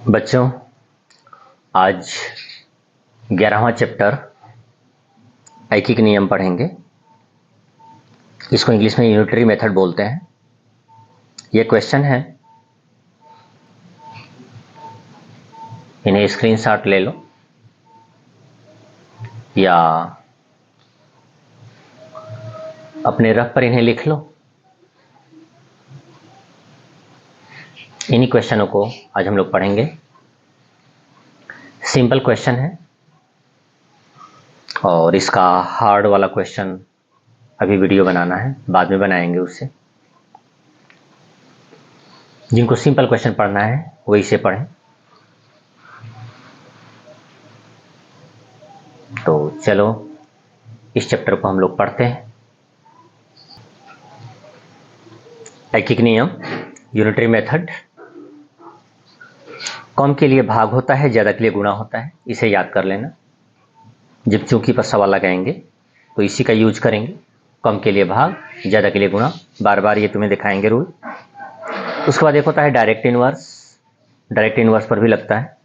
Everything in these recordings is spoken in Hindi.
बच्चों, आज 11वां चैप्टर ऐकिक नियम पढ़ेंगे। इसको इंग्लिश में यूनिटरी मेथड बोलते हैं। ये क्वेश्चन है, इन्हें स्क्रीनशॉट ले लो या अपने रफ पर इन्हें लिख लो। इन्हीं क्वेश्चनों को आज हम लोग पढ़ेंगे। सिंपल क्वेश्चन है और इसका हार्ड वाला क्वेश्चन अभी वीडियो बनाना है, बाद में बनाएंगे उससे। जिनको सिंपल क्वेश्चन पढ़ना है वो इसे पढ़ें। तो चलो इस चैप्टर को हम लोग पढ़ते हैं। ऐकिक नियम, यूनिटरी मेथड। कम के लिए भाग होता है, ज्यादा के लिए गुणा होता है। इसे याद कर लेना। जब चूंकि पर सवाल लगाएंगे तो इसी का यूज करेंगे। कम के लिए भाग, ज्यादा के लिए गुणा। बार बार ये तुम्हें दिखाएंगे रूल। उसके बाद एक होता है डायरेक्ट इनवर्स। डायरेक्ट इनवर्स पर भी लगता है।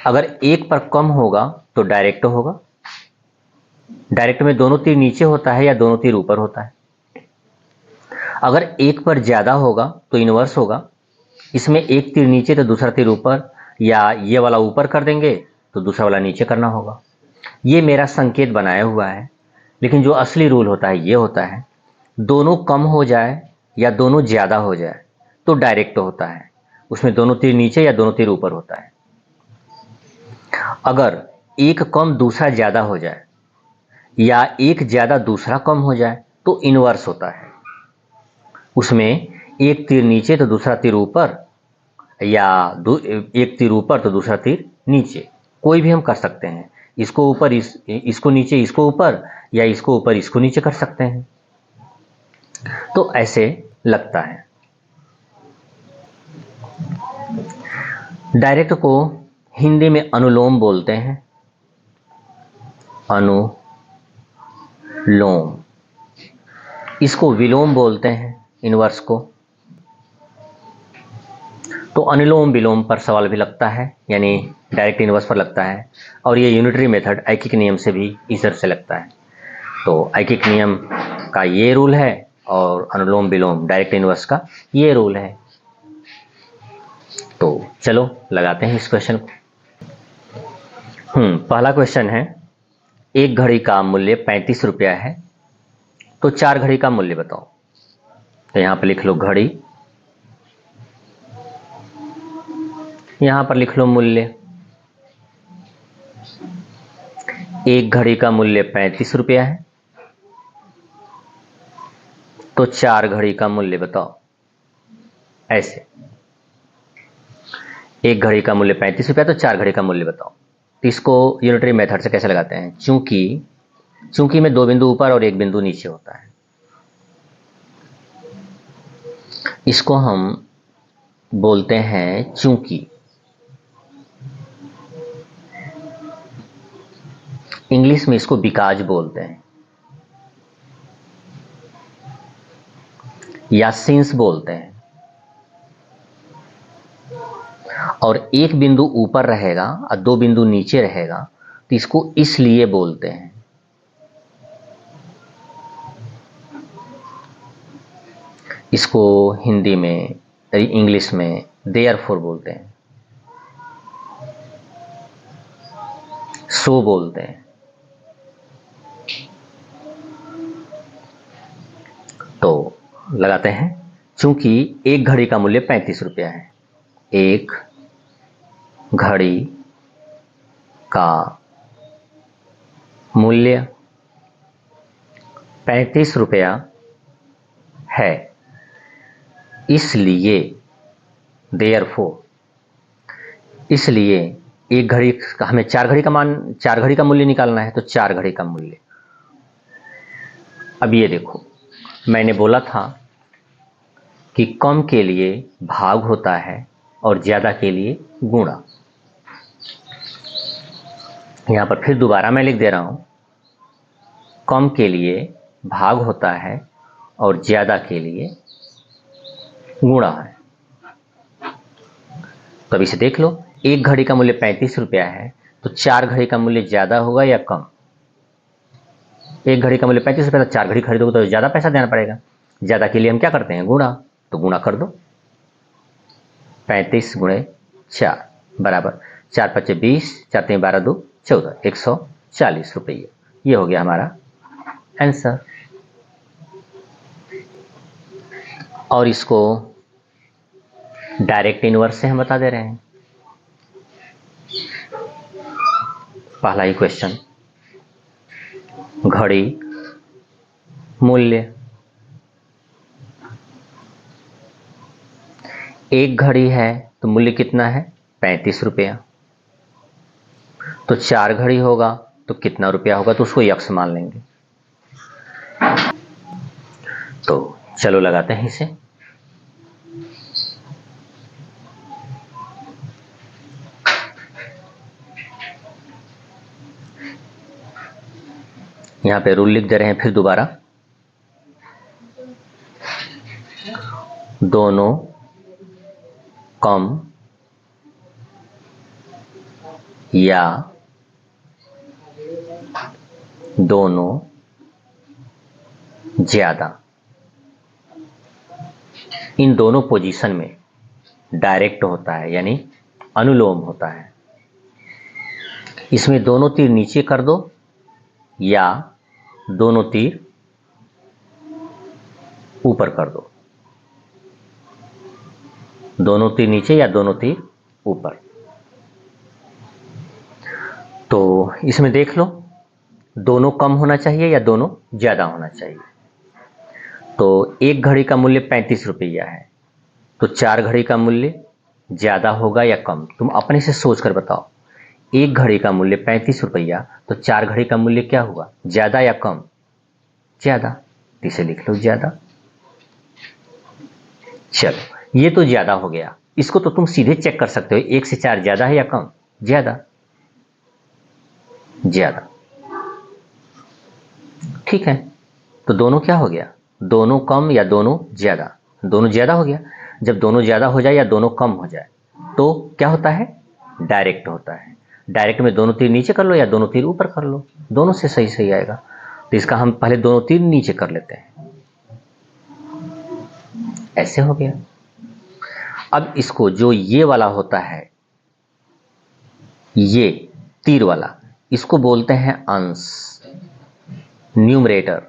अगर एक पर कम होगा तो डायरेक्ट होगा। डायरेक्ट में दोनों तीर नीचे होता है या दोनों तीर ऊपर होता है। अगर एक पर ज्यादा होगा तो इनवर्स होगा। इसमें एक तीर नीचे तो दूसरा तीर ऊपर, या ये वाला ऊपर कर देंगे तो दूसरा वाला नीचे करना होगा। ये मेरा संकेत बनाया हुआ है, लेकिन जो असली रूल होता है ये होता है, दोनों कम हो जाए या दोनों ज्यादा हो जाए तो डायरेक्ट होता है। उसमें दोनों तीर नीचे या दोनों तीर ऊपर होता है। अगर एक कम दूसरा ज्यादा हो जाए या एक ज्यादा दूसरा कम हो जाए तो इनवर्स होता है। उसमें एक तीर नीचे तो दूसरा तीर ऊपर, या एक तीर ऊपर तो दूसरा तीर नीचे। कोई भी हम कर सकते हैं। इसको ऊपर, इसको नीचे, इसको ऊपर, या इसको ऊपर इसको नीचे कर सकते हैं। तो ऐसे लगता है। डायरेक्ट को हिंदी में अनुलोम बोलते हैं। अनुलोम। इसको विलोम बोलते हैं, इनवर्स को। तो अनुलोम विलोम पर सवाल भी लगता है, यानी डायरेक्ट इनवर्स पर लगता है। और ये यूनिटरी मेथड ऐकिक नियम से भी इस तरह से लगता है। तो ऐकिक नियम का ये रूल है और अनुलोम विलोम डायरेक्ट इनवर्स का ये रूल है। तो चलो लगाते हैं इस क्वेश्चन को। पहला क्वेश्चन है, एक घड़ी का मूल्य 35 रुपया है, तो 4 घड़ी का मूल्य बताओ। तो यहां पर लिख लो घड़ी, यहां पर लिख लो मूल्य। एक घड़ी का मूल्य 35 रुपया है, तो 4 घड़ी का मूल्य बताओ। ऐसे, एक घड़ी का मूल्य 35 रुपया, तो 4 घड़ी का मूल्य बताओ। तो इसको यूनिटरी मेथड से कैसे लगाते हैं? चूंकि में 2 बिंदु ऊपर और 1 बिंदु नीचे होता है। इसको हम बोलते हैं चूंकि। इंग्लिश में इसको बिकॉज बोलते हैं या सिंस बोलते हैं। और 1 बिंदु ऊपर रहेगा और 2 बिंदु नीचे रहेगा तो इसको इसलिए बोलते हैं। इसको हिंदी में, इंग्लिश में देयरफॉर बोलते हैं, सो बोलते हैं। तो लगाते हैं, चूंकि एक घड़ी का मूल्य 35 रुपया है। एक घड़ी का मूल्य 35 रुपया है, इसलिए देयरफॉर, इसलिए एक घड़ी का, हमें 4 घड़ी का मान, 4 घड़ी का मूल्य निकालना है, तो 4 घड़ी का मूल्य। अब ये देखो, मैंने बोला था कि कम के लिए भाग होता है और ज्यादा के लिए गुणा। यहां पर फिर दोबारा मैं लिख दे रहा हूं, कम के लिए भाग होता है और ज्यादा के लिए गुणा है। तो अब इसे देख लो, एक घड़ी का मूल्य 35 रुपया है, तो 4 घड़ी का मूल्य ज्यादा होगा या कम? एक घड़ी का मूल्य 35 रुपया, तो 4 घड़ी खरीदोगे तो ज्यादा पैसा देना पड़ेगा। ज्यादा के लिए हम क्या करते हैं? गुणा। तो गुणा कर दो, 35 गुणे 4 बराबर 4 पच्चे 20, 4 3 12 2 14, 140 रुपये। ये हो गया हमारा आंसर। और इसको डायरेक्ट इनवर्स से हम बता दे रहे हैं। पहला ही क्वेश्चन, घड़ी मूल्य। एक घड़ी है तो मूल्य कितना है? 35 रुपया। तो 4 घड़ी होगा तो कितना रुपया होगा? तो उसको यक्स मान लेंगे। तो चलो लगाते हैं इसे। यहां पे रूल लिख दे रहे हैं फिर दोबारा। दोनों कम या दोनों ज्यादा, इन दोनों पोजीशन में डायरेक्ट होता है, यानी अनुलोम होता है। इसमें दोनों तीर नीचे कर दो या दोनों तीर ऊपर कर दो। दोनों तीर नीचे या दोनों तीर ऊपर। तो इसमें देख लो, दोनों कम होना चाहिए या दोनों ज्यादा होना चाहिए। तो एक घड़ी का मूल्य 35 रुपया है, तो 4 घड़ी का मूल्य ज्यादा होगा या कम? तुम अपने से सोच कर बताओ। एक घड़ी का मूल्य 35 रुपया, तो 4 घड़ी का मूल्य क्या हुआ? ज्यादा या कम? ज्यादा। इसे लिख लो ज्यादा। चलो, ये तो ज्यादा हो गया। इसको तो तुम सीधे चेक कर सकते हो, 1 से 4 ज्यादा है या कम? ज्यादा। ज्यादा, ठीक है। तो दोनों क्या हो गया? दोनों कम या दोनों ज्यादा? दोनों ज्यादा हो गया। जब दोनों ज्यादा हो जाए या दोनों कम हो जाए तो क्या होता है? डायरेक्ट होता है। डायरेक्ट में दोनों तीर नीचे कर लो या दोनों तीर ऊपर कर लो, दोनों से सही सही आएगा। तो इसका हम पहले दोनों तीर नीचे कर लेते हैं, ऐसे हो गया। अब इसको जो ये वाला होता है, ये तीर वाला, इसको बोलते हैं अंश, न्यूमरेटर।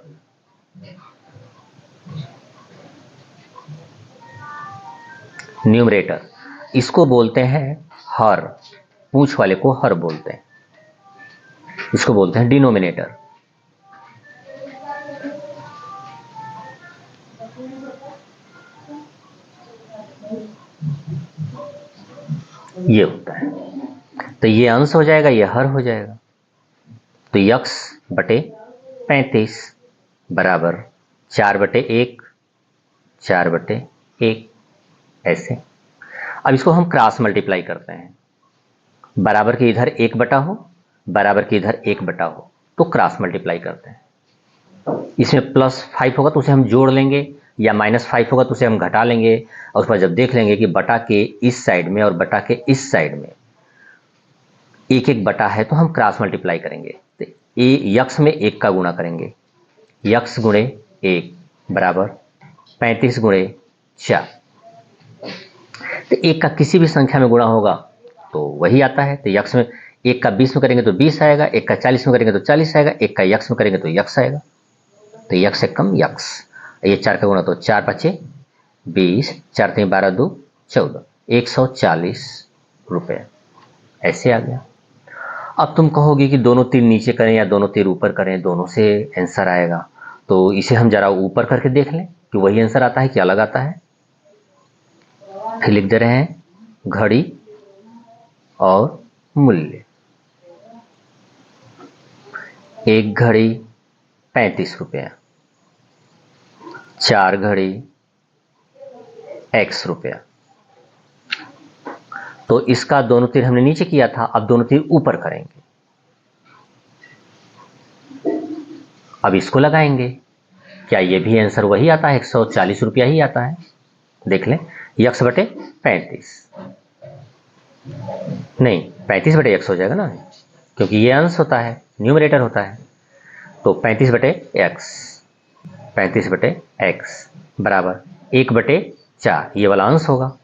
न्यूमरेटर इसको बोलते हैं हर, पूंछ वाले को हर बोलते हैं। इसको बोलते हैं डिनोमिनेटर। ये होता है। तो ये अंश हो जाएगा, ये हर हो जाएगा। तो यक्स बटे 35 बराबर 4/1, 4/1, ऐसे। अब इसको हम क्रॉस मल्टीप्लाई करते हैं। बराबर के इधर 1 बटा हो, बराबर के इधर 1 बटा हो, तो क्रॉस मल्टीप्लाई करते हैं। इसमें +5 होगा तो उसे हम जोड़ लेंगे, या -5 होगा तो उसे हम घटा लेंगे। और उसके बाद जब देख लेंगे कि बटा के इस साइड में और बटा के इस साइड में एक एक बटा है, तो हम क्रॉस मल्टीप्लाई करेंगे। तो यक्स में 1 का गुणा करेंगे, यक्स गुणे 1 बराबर 35 गुणे 4। तो 1 का किसी भी संख्या में गुणा होगा तो वही आता है। तो यक्स में 1 का 20 में करेंगे तो 20 आएगा, 1 का 40 में करेंगे तो 40 आएगा, 1 का यक्स में करेंगे तो यक्स आएगा। तो यक्स से कम यक्स। ये 4 का गुणा तो 4 पचे 20, 4 3 12 2 14, 140 रुपये, ऐसे आ गया। अब तुम कहोगे कि दोनों तीर नीचे करें या दोनों तीर ऊपर करें, दोनों से आंसर आएगा। तो इसे हम जरा ऊपर करके देख लें कि वही आंसर आता है कि अलग आता है। फिर लिख दे रहे हैं घड़ी और मूल्य। एक घड़ी 35 रुपया, 4 घड़ी x रुपया। तो इसका दोनों तीर हमने नीचे किया था, अब दोनों तीर ऊपर करेंगे। अब इसको लगाएंगे, क्या ये भी आंसर वही आता है? 140 रुपया ही आता है। देख लें, यक्स बटे 35। नहीं, 35/x हो जाएगा ना, क्योंकि ये अंश होता है, न्यूमरेटर होता है। तो 35/x, 35/x बराबर 1/4, ये वाला अंश होगा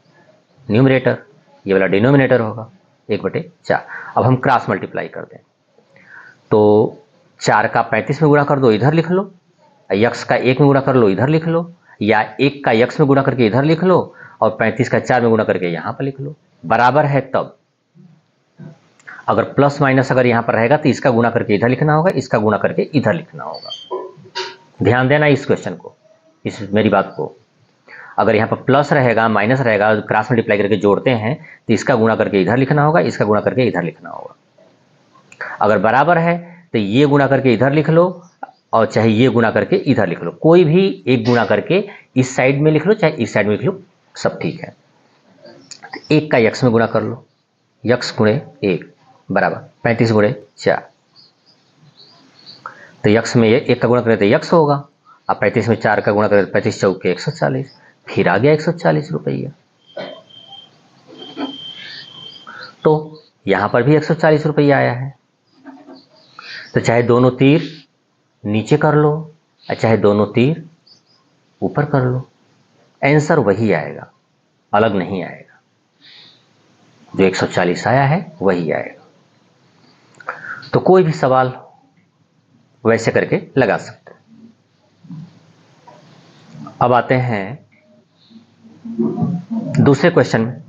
न्यूमरेटर, ये वाला डिनोमिनेटर होगा 1/4। अब हम क्रॉस मल्टीप्लाई कर दें, तो 4 का 35 में गुणा कर दो, इधर लिख लो, यक्स का 1 में गुणा कर लो, इधर लिख लो, या 1 का यक्स में गुणा करके इधर लिख लो, और 35 का 4 में गुणा करके यहाँ पर लिख लो, बराबर है तब। अगर प्लस माइनस अगर यहाँ पर रहेगा तो इसका गुणा करके इधर लिखना होगा, इसका गुणा करके इधर लिखना होगा। ध्यान देना इस क्वेश्चन को, इस मेरी बात को। अगर यहाँ पर प्लस रहेगा माइनस रहेगा, क्रॉस मल्टीप्लाई करके जोड़ते हैं, तो इसका गुणा करके इधर लिखना होगा, इसका गुणा करके इधर लिखना होगा। अगर बराबर है तो ये गुणा करके इधर लिख लो, और चाहे ये गुणा करके इधर लिख लो, कोई भी एक गुणा करके इस साइड में लिख लो, चाहे इस साइड में लिख लो, सब ठीक है। तो 1 का यक्स में गुणा कर लो, यक्स गुणे 1 बराबर 35/4। तो यक्स में 1 का गुणा करें तो यक्स होगा, अब 35 में 4 का गुणा करें तो 35 चौके 140, फिर आ गया 140 रुपया। तो यहां पर भी 140 रुपया आया है। तो चाहे दोनों तीर नीचे कर लो, चाहे दोनों तीर ऊपर कर लो, आंसर वही आएगा, अलग नहीं आएगा। जो 140 आया है वही आएगा। तो कोई भी सवाल वैसे करके लगा सकते हैं। अब आते हैं दूसरे क्वेश्चन में।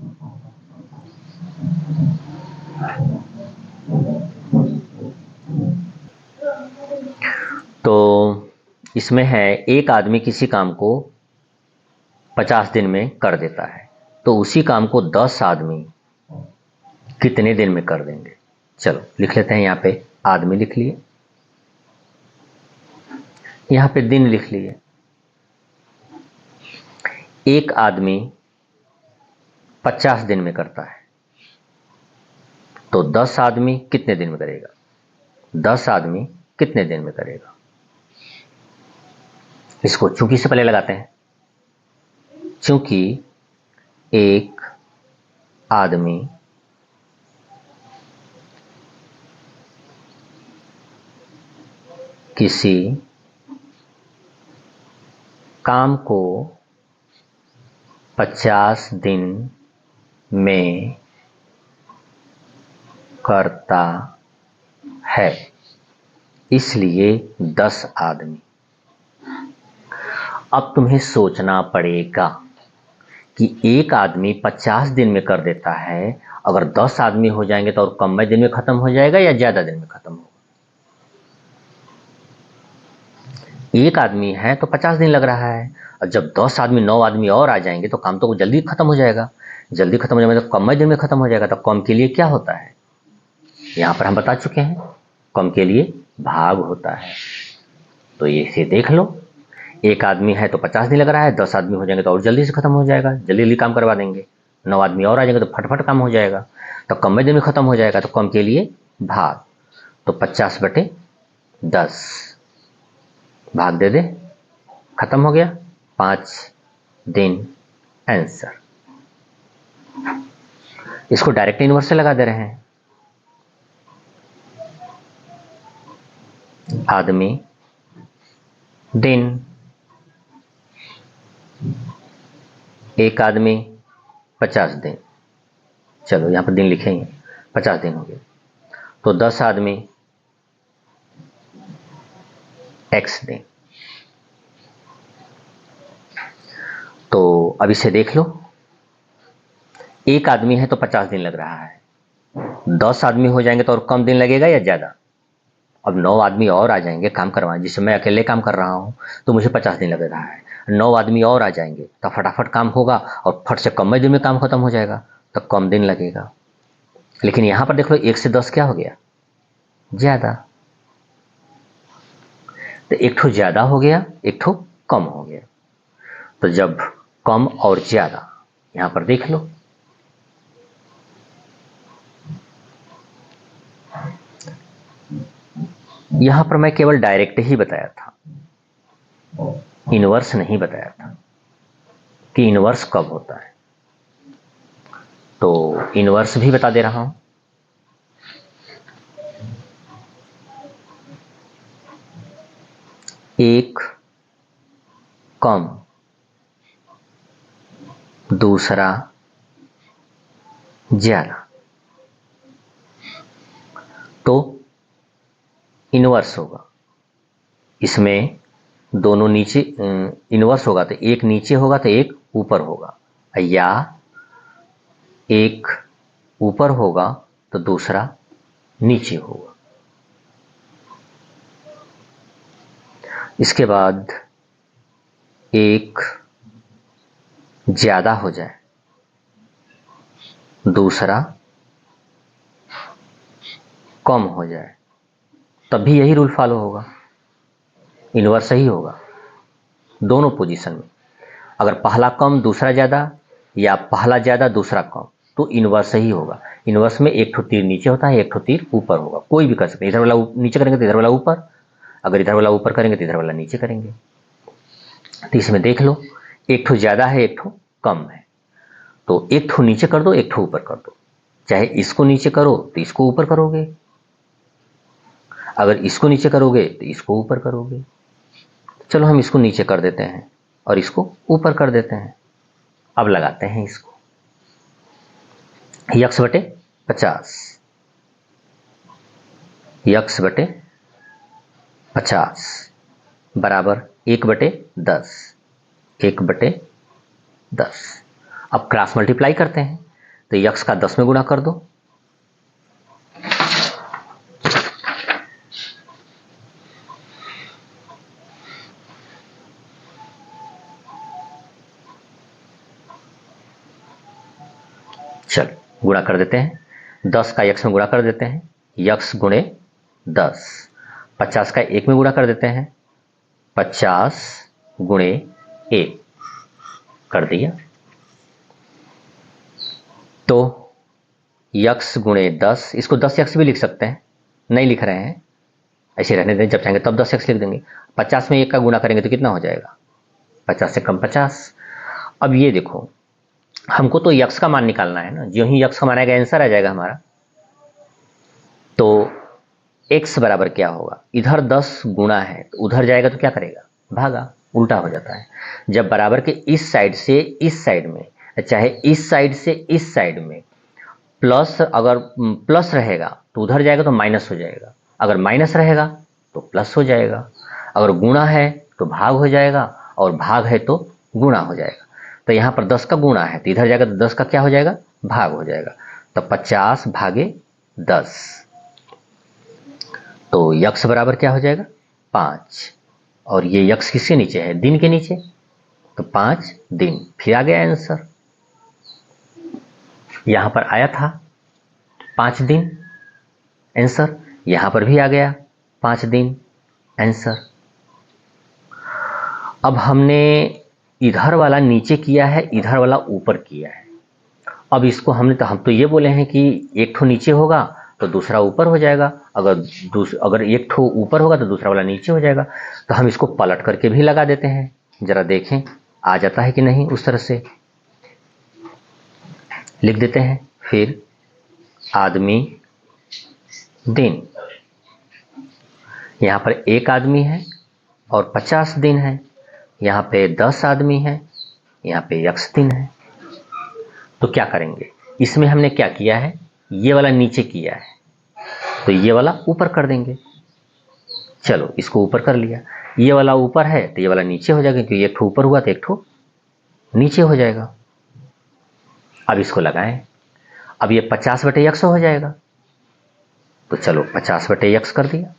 तो इसमें है, एक आदमी किसी काम को 50 दिन में कर देता है, तो उसी काम को 10 आदमी कितने दिन में कर देंगे। चलो लिख लेते हैं, यहाँ पे आदमी लिख लिए, यहाँ पे दिन लिख लिए। एक आदमी 50 दिन में करता है, तो 10 आदमी कितने दिन में करेगा, 10 आदमी कितने दिन में करेगा। इसको चूंकि से पहले लगाते हैं, चूंकि एक आदमी किसी काम को 50 दिन में करता है, इसलिए 10 आदमी। अब तुम्हें सोचना पड़ेगा कि एक आदमी 50 दिन में कर देता है, अगर 10 आदमी हो जाएंगे तो और कम दिन में खत्म हो जाएगा या ज्यादा दिन में खत्म होगा। एक आदमी है तो 50 दिन लग रहा है, और जब 10 आदमी 9 आदमी और आ जाएंगे तो काम तो जल्दी खत्म हो जाएगा। जल्दी खत्म हो जाएगा तो कम दिन में खत्म हो जाएगा। तो कम के लिए क्या होता है, यहां पर हम बता चुके हैं, कम के लिए भाग होता है। तो ये इसे देख लो, एक आदमी है तो 50 दिन लग रहा है, 10 आदमी हो जाएंगे तो और जल्दी से खत्म हो जाएगा, जल्दी जल्दी काम करवा देंगे। 9 आदमी और आ जाएंगे तो फटफट काम हो जाएगा, तो कम दिन में खत्म हो जाएगा। तो कम के लिए भाग, तो 50/10 भाग दे दे, खत्म हो गया, 5 दिन आंसर। इसको डायरेक्ट इनवर्स से लगा दे रहे हैं। आदमी दिन, एक आदमी 50 दिन, चलो यहां पर दिन लिखेंगे, 50 दिन हो गए, तो 10 आदमी x दिन। तो अब इसे देख लो, एक आदमी है तो 50 दिन लग रहा है, 10 आदमी हो जाएंगे तो और कम दिन लगेगा या ज्यादा। अब 9 आदमी और आ जाएंगे काम करवाएं, जिससे मैं अकेले काम कर रहा हूं तो मुझे 50 दिन लग रहा है। 9 आदमी और आ जाएंगे तो फटाफट काम होगा और फट से कम दिन में काम खत्म हो जाएगा, तो कम दिन लगेगा। लेकिन यहां पर देख लो, 1 से 10 क्या हो गया, ज्यादा। तो एक ठो ज्यादा हो गया, एक ठो कम हो गया। तो जब कम और ज्यादा, यहां पर देख लो, यहां पर मैं केवल डायरेक्ट ही बताया था, इनवर्स नहीं बताया था कि इनवर्स कब होता है। तो इनवर्स भी बता दे रहा हूं। एक कम, दूसरा ज्यादा, तो इनवर्स होगा। इसमें दोनों नीचे इनवर्स होगा तो एक नीचे होगा तो एक ऊपर होगा, या एक ऊपर होगा तो दूसरा नीचे होगा। इसके बाद एक ज्यादा हो जाए, दूसरा कम हो जाए, तब भी यही रूल फॉलो होगा, इनवर्स ही होगा दोनों पोजीशन में। अगर पहला कम दूसरा ज्यादा या पहला ज्यादा दूसरा कम, तो इनवर्स ही होगा। इनवर्स में एक ठो तीर नीचे होता है, एक ठो तीर ऊपर होगा, कोई भी कर सकते हैं। इधर वाला नीचे करेंगे तो इधर वाला ऊपर, अगर इधर वाला ऊपर करेंगे तो इधर वाला नीचे करेंगे। तो इसमें देख लो, एक ठो ज्यादा है एक ठो कम है, तो एक ठो नीचे कर दो एक ठो ऊपर कर दो। चाहे इसको नीचे करो तो इसको ऊपर करोगे, अगर इसको नीचे करोगे तो इसको ऊपर करोगे। चलो हम इसको नीचे कर देते हैं और इसको ऊपर कर देते हैं। अब लगाते हैं इसको, यक्स बटे 50, यक्स बटे 50 बराबर 1/10, 1/10। अब क्रॉस मल्टीप्लाई करते हैं तो यक्स का 10 में गुणा कर दो, चल गुणा कर देते हैं। 10 का यक्स में गुणा कर देते हैं, यक्स गुणे 10। 50 का 1 में गुणा कर देते हैं, 50 गुणे 1 कर दिया। तो यक्स गुणे 10, इसको 10 यक्स भी लिख सकते हैं, नहीं लिख रहे हैं, ऐसे रहने दें, जब चाहेंगे तब 10 यक्स लिख देंगे। 50 में 1 का गुणा करेंगे तो कितना हो जाएगा, 50 से कम 50। अब ये देखो, हमको तो यक्स का मान निकालना है ना, जो ही यक्स का मान आएगा आंसर आ जाएगा हमारा। तो x बराबर क्या होगा, इधर 10 गुणा है तो उधर जाएगा तो क्या करेगा, भागा, उल्टा हो जाता है। जब बराबर के इस साइड से इस साइड में, चाहे इस साइड से इस साइड में प्लस, अगर प्लस रहेगा तो उधर जाएगा तो माइनस हो जाएगा, अगर माइनस रहेगा तो प्लस हो जाएगा, अगर गुणा है तो भाग हो जाएगा, और भाग है तो गुणा हो जाएगा। तो यहाँ पर 10 का गुणा है तो इधर जाएगा तो 10 का क्या हो जाएगा, भाग हो जाएगा। तो 50 भागे 10, तो यक्स बराबर क्या हो जाएगा, 5। और ये यक्स किसके नीचे है, दिन के नीचे, तो 5 दिन। फिर आ गया आंसर, यहां पर आया था 5 दिन आंसर, यहां पर भी आ गया 5 दिन आंसर। अब हमने इधर वाला नीचे किया है, इधर वाला ऊपर किया है। अब इसको हम तो ये बोले हैं कि एक ठो नीचे होगा तो दूसरा ऊपर हो जाएगा, अगर एक ठो ऊपर होगा तो दूसरा वाला नीचे हो जाएगा। तो हम इसको पलट करके भी लगा देते हैं, जरा देखें आ जाता है कि नहीं। उस तरह से लिख देते हैं, फिर आदमी दिन, यहाँ पर 1 आदमी है और 50 दिन है, यहाँ पे 10 आदमी है, यहाँ पे यक्स दिन है। तो क्या करेंगे, इसमें हमने क्या किया है, ये वाला नीचे किया है तो ये वाला ऊपर कर देंगे। चलो इसको ऊपर कर लिया, ये वाला ऊपर है तो ये वाला नीचे हो जाएगा, क्योंकि एक ठो ऊपर हुआ तो एक ठो नीचे हो जाएगा। अब इसको लगाएं, अब ये 50/x हो जाएगा, तो चलो 50/x कर दिया,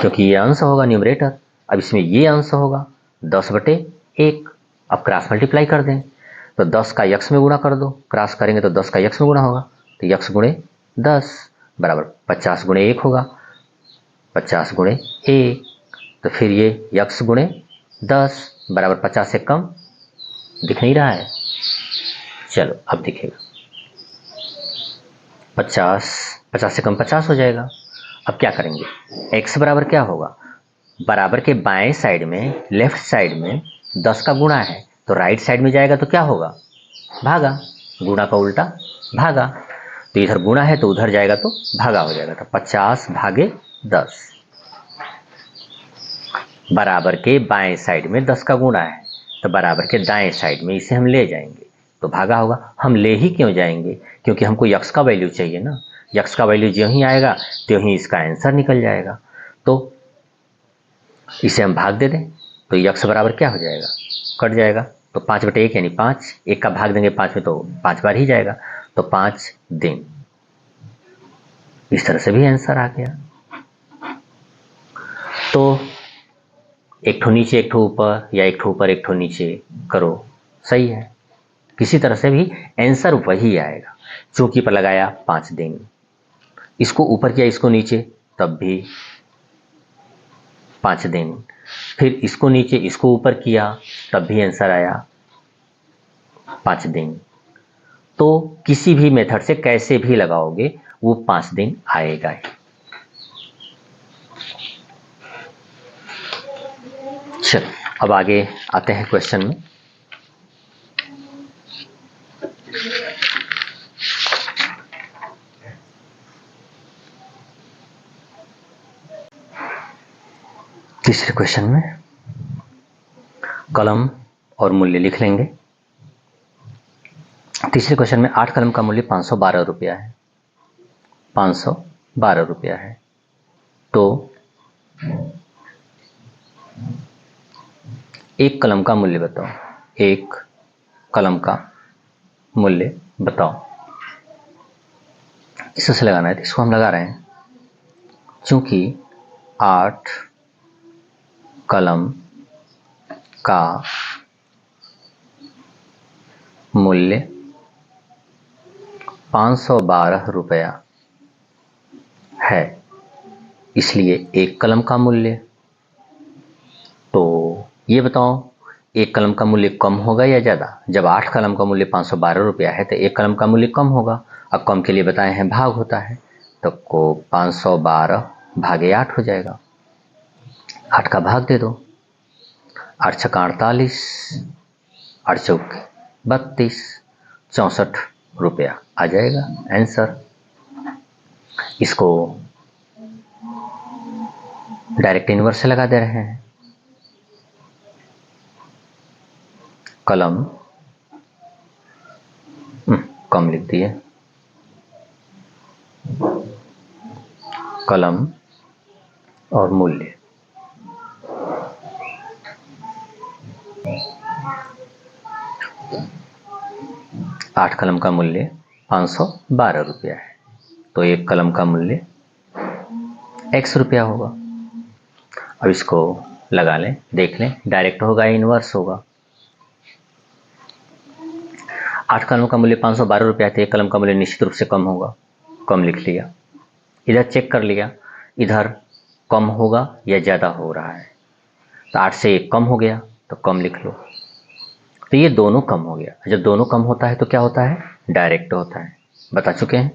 क्योंकि ये अंश होगा न्यूमरेटर। अब इसमें ये अंश होगा 10/1। अब क्रॉस मल्टीप्लाई कर दें तो 10 का यक्स में गुणा कर दो, क्रॉस करेंगे तो 10 का यक्स में गुणा होगा, तो यक्स गुणे 10 बराबर 50 गुणे 1 होगा, 50 गुणे 1। तो फिर ये यक्स गुणे 10 बराबर 50 से कम दिख नहीं रहा है, चलो अब दिखेगा 50 से कम 50 हो जाएगा। अब क्या करेंगे, x बराबर क्या होगा, बराबर के बाएं साइड में, लेफ्ट साइड में 10 का गुणा है तो राइट साइड में जाएगा तो क्या होगा, भागा। गुणा का उल्टा भागा, तो इधर गुणा है तो उधर जाएगा तो भागा हो जाएगा। तो 50 भागे 10 बराबर के बाएं साइड में 10 का गुणा है, तो बराबर के दाएं साइड में इसे हम ले जाएंगे तो भागा होगा। हम ले ही क्यों जाएंगे, क्योंकि हमको यक्स का वैल्यू चाहिए ना। यक्स का वैल्यू जो ही आएगा तो ही इसका आंसर निकल जाएगा। तो इसे हम भाग दे दें तो यक्स बराबर क्या हो जाएगा, कट जाएगा। तो 5/1 यानी 5, एक का भाग देंगे 5 में तो 5 बार ही जाएगा, तो 5 दिन। इस तरह से भी आंसर आ गया। तो एक ठो नीचे एक ठो ऊपर, या एक ठो ऊपर एक ठो नीचे करो, सही है। किसी तरह से भी आंसर वही आएगा। चौकी पर लगाया 5 दिन, इसको ऊपर किया इसको नीचे तब भी 5 दिन, फिर इसको नीचे इसको ऊपर किया तब भी आंसर आया 5 दिन। तो किसी भी मेथड से कैसे भी लगाओगे वो 5 दिन आएगा ही। चलो अब आगे आते हैं क्वेश्चन में। तीसरे क्वेश्चन में कलम और मूल्य लिख लेंगे। तीसरे क्वेश्चन में 8 कलम का मूल्य 512 रुपया है। 512 रुपया है। तो एक कलम का मूल्य बताओ। एक कलम का मूल्य बताओ। इससे लगाना है तो इसको हम लगा रहे हैं। चूंकि 8 कलम का मूल्य 512 रुपया है, इसलिए एक कलम का मूल्य, तो ये बताओ एक कलम का मूल्य कम होगा या ज़्यादा। जब 8 कलम का मूल्य 512 रुपया है तो एक कलम का मूल्य कम होगा। अब कम के लिए बताए हैं भाग होता है, तो को 512 भागे 8 हो जाएगा। 8 का भाग दे दो, 8 छक्का 48, 8 चौके 32, 64 रुपया आ जाएगा आंसर। इसको डायरेक्ट इनवर्स से लगा दे रहे हैं। कलम कम लिख दिए, कलम और मूल्य। आठ कलम का मूल्य 512 रुपया है, तो एक कलम का मूल्य x रुपया होगा। अब इसको लगा लें, देख लें डायरेक्ट होगा या इनवर्स होगा। 8 कलम का मूल्य 512 रुपया है तो एक कलम का मूल्य निश्चित रूप से कम होगा, कम लिख लिया। इधर चेक कर लिया, इधर कम होगा या ज़्यादा हो रहा है, तो 8 से 1 कम हो गया तो कम लिख लो। तो ये दोनों कम हो गया। जब दोनों कम होता है तो क्या होता है, डायरेक्ट होता है। बता चुके हैं,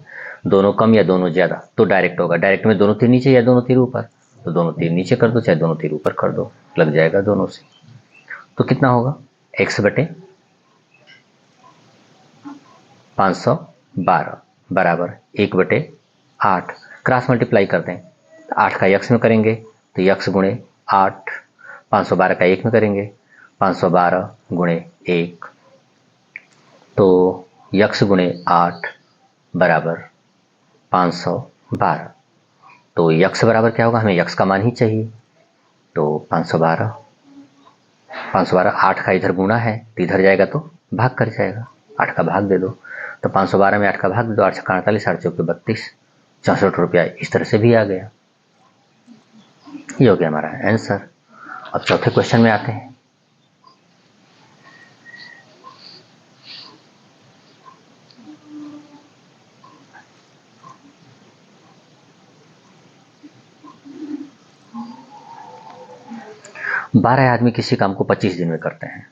दोनों कम या दोनों ज़्यादा तो डायरेक्ट होगा। डायरेक्ट में दोनों तीर नीचे या दोनों तीर ऊपर, तो दोनों तीर नीचे कर दो चाहे दोनों तीर ऊपर कर दो, लग जाएगा दोनों से। तो कितना होगा, x बटे 512 बराबर 1/8। क्रॉस मल्टीप्लाई कर दें तो 8 का x में करेंगे तो x गुणे 8, 512 का 1 में करेंगे 512 गुणे 1, तो x गुणे 8 बराबर 512। तो x बराबर क्या होगा, हमें x का मान ही चाहिए, तो 512 8 का इधर गुणा है तो इधर जाएगा तो भाग कर जाएगा। 8 का भाग दे दो, तो 512 में 8 का भाग दे दो, 8 छक्का 48, 8 चौके 32, 64 रुपया इस तरह से भी आ गया। ये हो गया हमारा आंसर। अब चौथे क्वेश्चन में आते हैं। बारह आदमी किसी काम को 25 दिन में करते हैं।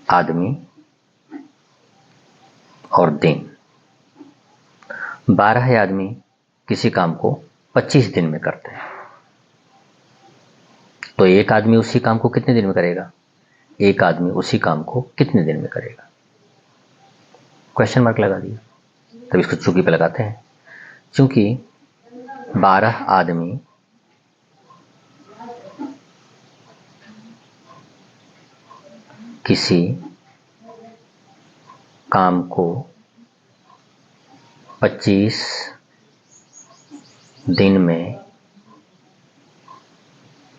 आदमी और दिन, 12 आदमी किसी काम को 25 दिन में करते हैं, तो एक आदमी उसी काम को कितने दिन में करेगा, एक आदमी उसी काम को कितने दिन में करेगा। क्वेश्चन मार्क लगा दिया, तब इसको चूंकि पे लगाते हैं। चूंकि 12 आदमी किसी काम को 25 दिन में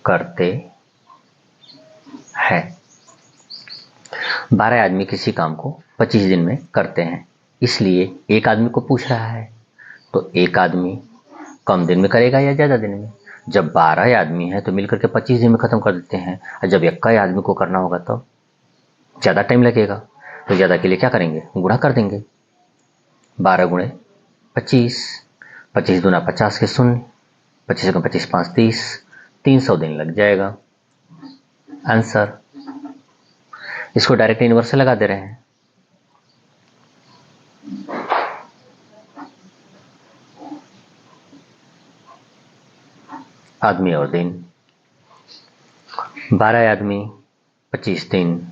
करते हैं। 12 आदमी किसी काम को 25 दिन में करते हैं, इसलिए एक आदमी को पूछ रहा है, तो एक आदमी कम दिन में करेगा या ज़्यादा दिन में। जब 12 आदमी हैं तो मिलकर के 25 दिन में ख़त्म कर देते हैं, और जब 21 आदमी को करना होगा तो ज़्यादा टाइम लगेगा, तो ज़्यादा के लिए क्या करेंगे, गुणा कर देंगे। 12 गुणे 25, 25 दूना 50 के 0, 25 का 25 5 30, 300 दिन लग जाएगा। आंसर। इसको डायरेक्ट इनवर्स से लगा दे रहे हैं। आदमी और दिन, 12 आदमी 25 दिन,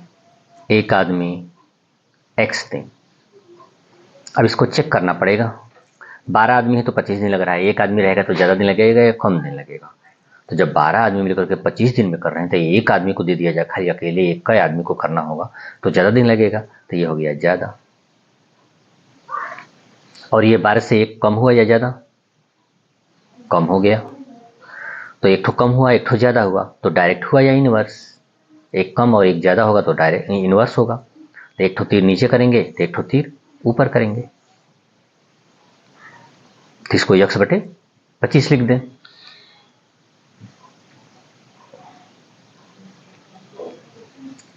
एक आदमी x दिन। अब इसको चेक करना पड़ेगा। 12 आदमी है तो 25 दिन लग रहा है, एक आदमी रहेगा तो ज़्यादा दिन लगेगा या कम दिन लगेगा। तो जब 12 आदमी मिलकर के 25 दिन में कर रहे हैं तो एक आदमी को दे दिया जाए, खाली अकेले एक का आदमी को करना होगा तो ज़्यादा दिन लगेगा, तो ये हो गया ज़्यादा। और ये 12 से एक कम हुआ या ज़्यादा, कम हो गया। तो एक ठो कम हुआ एक ठो ज़्यादा हुआ, तो डायरेक्ट हुआ या इनवर्स। एक कम और एक ज़्यादा होगा तो डायरेक्ट इनवर्स होगा। तो एक ठो तीर नीचे करेंगे तो एक ठो तीर ऊपर करेंगे। तो इसको x/25 लिख दें।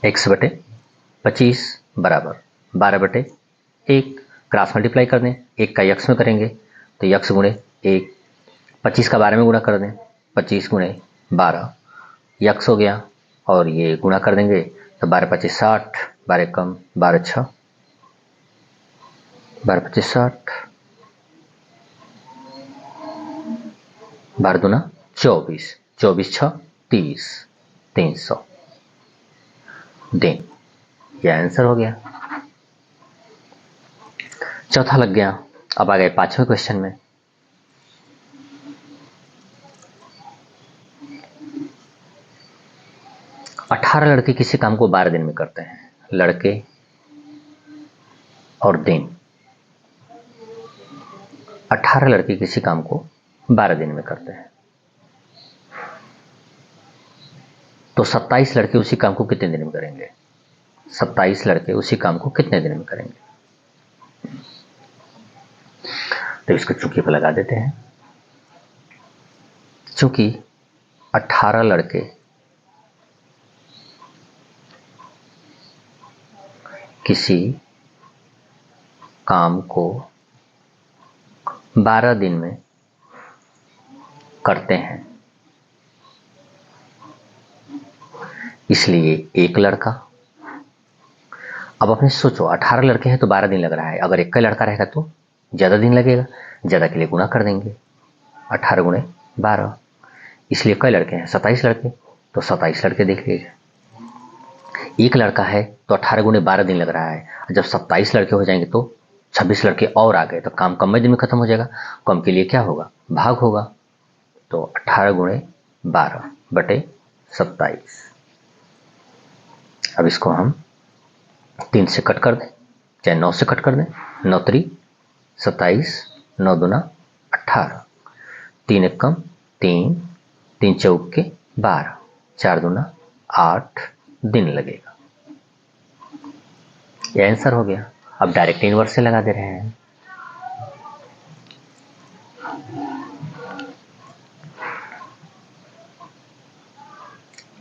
x/25 बराबर 12/1। क्रॉस मल्टीप्लाई कर दें, एक का x में करेंगे तो x गुणे 1, 25 का 12 में गुणा कर दें, 25 गुणे 12 x हो गया, और ये गुणा कर देंगे तो 12 25 60, 12 कम 12 6, 12 25 60, 12 दूना 24, 24 6 30, 300 दिन। यह आंसर हो गया। चौथा लग गया। अब आ गए 5वें क्वेश्चन में। अठारह लड़के किसी काम को 12 दिन में करते हैं। लड़के और दिन, 18 लड़के किसी काम को 12 दिन में करते हैं, तो 27 लड़के उसी काम को कितने दिन में करेंगे। 27 लड़के उसी काम को कितने दिन में करेंगे। तो इसको चूंकि पर लगा देते हैं। चूंकि 18 लड़के किसी काम को 12 दिन में करते हैं, इसलिए एक लड़का। अब अपने सोचो, 18 लड़के हैं तो 12 दिन लग रहा है, अगर एक का लड़का रहेगा तो ज़्यादा दिन लगेगा, ज़्यादा के लिए गुणा कर देंगे, 18 गुणे 12, इसलिए कई लड़के हैं, 27 लड़के, तो 27 लड़के देख लीजिए। एक लड़का है तो 18 गुणे 12 दिन लग रहा है, जब 27 लड़के हो जाएंगे तो 26 लड़के और आ गए, तो काम कम दिन में खत्म हो जाएगा। कम के लिए क्या होगा, भाग होगा, तो 18 गुणे 12/27। अब इसको हम 3 से कट कर दें, चाहे 9 से कट कर दें, 9 3 27, 9 दूना 18, 3 1 कम 3, 3 चौक के 12, 4 दूना 8 दिन लगेगा। ये आंसर हो गया। अब डायरेक्ट इनवर्स से लगा दे रहे हैं।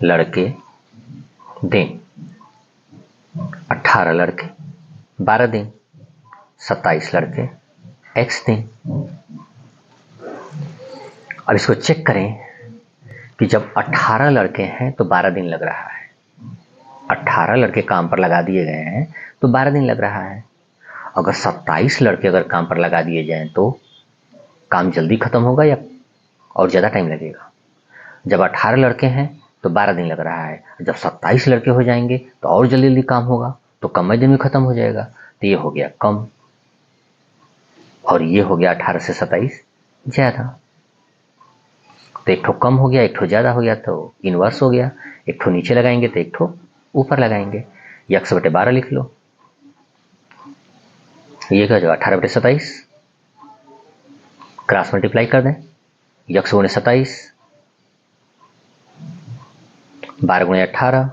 लड़के दिन, 18 लड़के 12 दिन, 27 लड़के x दिन। अब इसको चेक करें कि जब 18 लड़के हैं तो 12 दिन लग रहा है, 18 लड़के काम पर लगा दिए गए हैं तो 12 दिन लग रहा है। अगर 27 लड़के अगर काम पर लगा दिए जाएं तो काम जल्दी खत्म होगा या और ज़्यादा टाइम लगेगा। जब 18 लड़के हैं तो 12 दिन लग रहा है, जब 27 लड़के हो जाएंगे तो और जल्दी जल्दी काम होगा, तो कम दिन में खत्म हो जाएगा, तो ये हो गया कम। और ये हो गया 18 से 27 ज़्यादा। तो एक ठो कम हो गया, एक ठो ज़्यादा हो गया, तो इन्वर्स हो गया। एक ठो नीचे लगाएंगे तो एक ठो ऊपर लगाएंगे। यक्स बटे 12 लिख लो। ये क्या जो 18 बटे 27 क्रॉस मल्टीप्लाई कर दें। यक्स गुणे 27, 12 गुणे 18,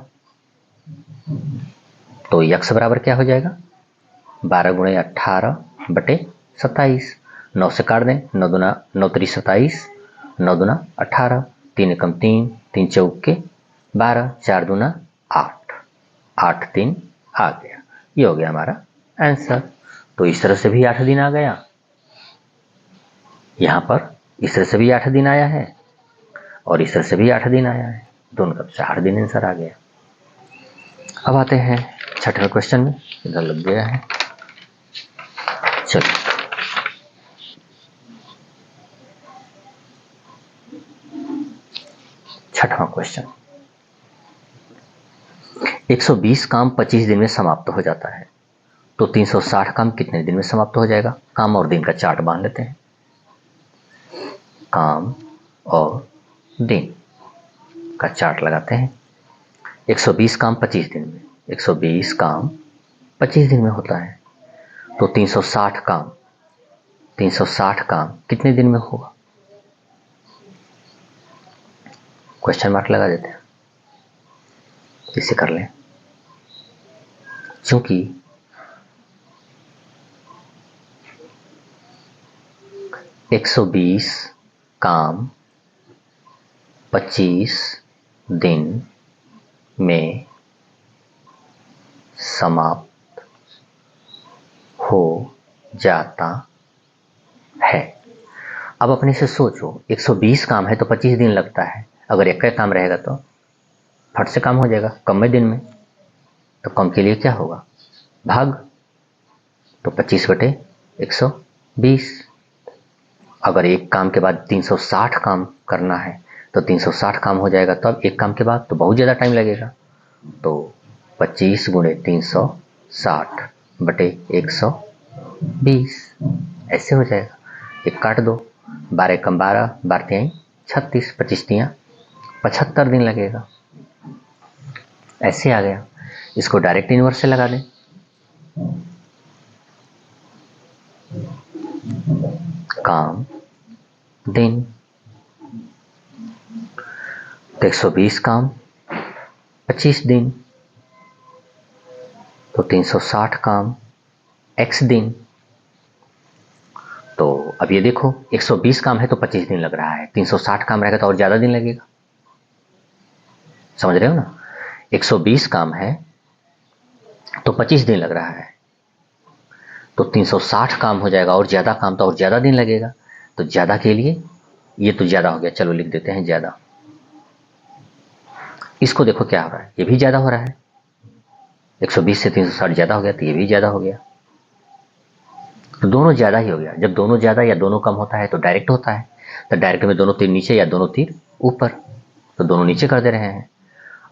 तो यक्स बराबर क्या हो जाएगा 12 गुणे 18 बटे 27। 9 से काट दें, 9 दूना 9 3 27, 9 दूना 18, 3 एकम 3, 3 चौके 12, 4 दूना 8, 8 3 आ गया। ये हो गया हमारा आंसर। तो इस तरह से भी 8 दिन आ गया, यहाँ पर इस तरह से भी 8 दिन आया है और इस तरह से भी 8 दिन आया है। दोनों तरफ से 8 दिन आंसर आ गया। अब आते हैं छठवें क्वेश्चन में। इधर लग गया है, चलो छठवां क्वेश्चन। 120 काम 25 दिन में समाप्त हो जाता है, तो 360 काम कितने दिन में समाप्त हो जाएगा। काम और दिन का चार्ट बांध लेते हैं। काम और दिन का चार्ट लगाते हैं। 120 काम 25 दिन में, 120 काम 25 दिन में होता है, तो 360 काम कितने दिन में होगा। क्वेश्चन मार्क लगा देते हैं, इसे कर लें। क्योंकि 120 काम 25 दिन में समाप्त हो जाता है। अब अपने से सोचो, 120 काम है तो 25 दिन लगता है। अगर एक का काम रहेगा तो फट से काम हो जाएगा कम में दिन में। तो कम के लिए क्या होगा, भाग, तो 25 बटे 120। अगर एक काम के बाद 360 काम करना है तो 360 काम हो जाएगा, तो अब एक काम के बाद तो बहुत ज़्यादा टाइम लगेगा। तो 25 गुणे 360 बटे 120 ऐसे हो जाएगा। एक काट दो, 12 कम 12, 12 तिहाई 36, 25 तिहाई 75 दिन लगेगा। ऐसे आ गया। इसको डायरेक्ट इनवर्स से लगा दें। काम दिन, तो 120 काम 25 दिन, तो 360 काम x दिन। तो अब ये देखो, 120 काम है तो 25 दिन लग रहा है, 360 काम रहेगा तो और ज़्यादा दिन लगेगा। समझ रहे हो ना, 120 काम है तो 25 दिन लग रहा है, तो 360 काम हो जाएगा और ज़्यादा काम तो और ज़्यादा दिन लगेगा। तो ज़्यादा के लिए ये तो ज़्यादा हो गया, चलो लिख देते हैं ज़्यादा। इसको देखो क्या हो रहा है, ये भी ज़्यादा हो रहा है। 120 से 360 ज़्यादा हो गया तो ये भी ज़्यादा हो गया। तो दोनों ज़्यादा ही हो गया। जब दोनों ज़्यादा या दोनों कम होता है तो डायरेक्ट होता है। तो डायरेक्ट में दोनों तीर नीचे या दोनों तीर ऊपर, तो दोनों नीचे कर दे रहे हैं।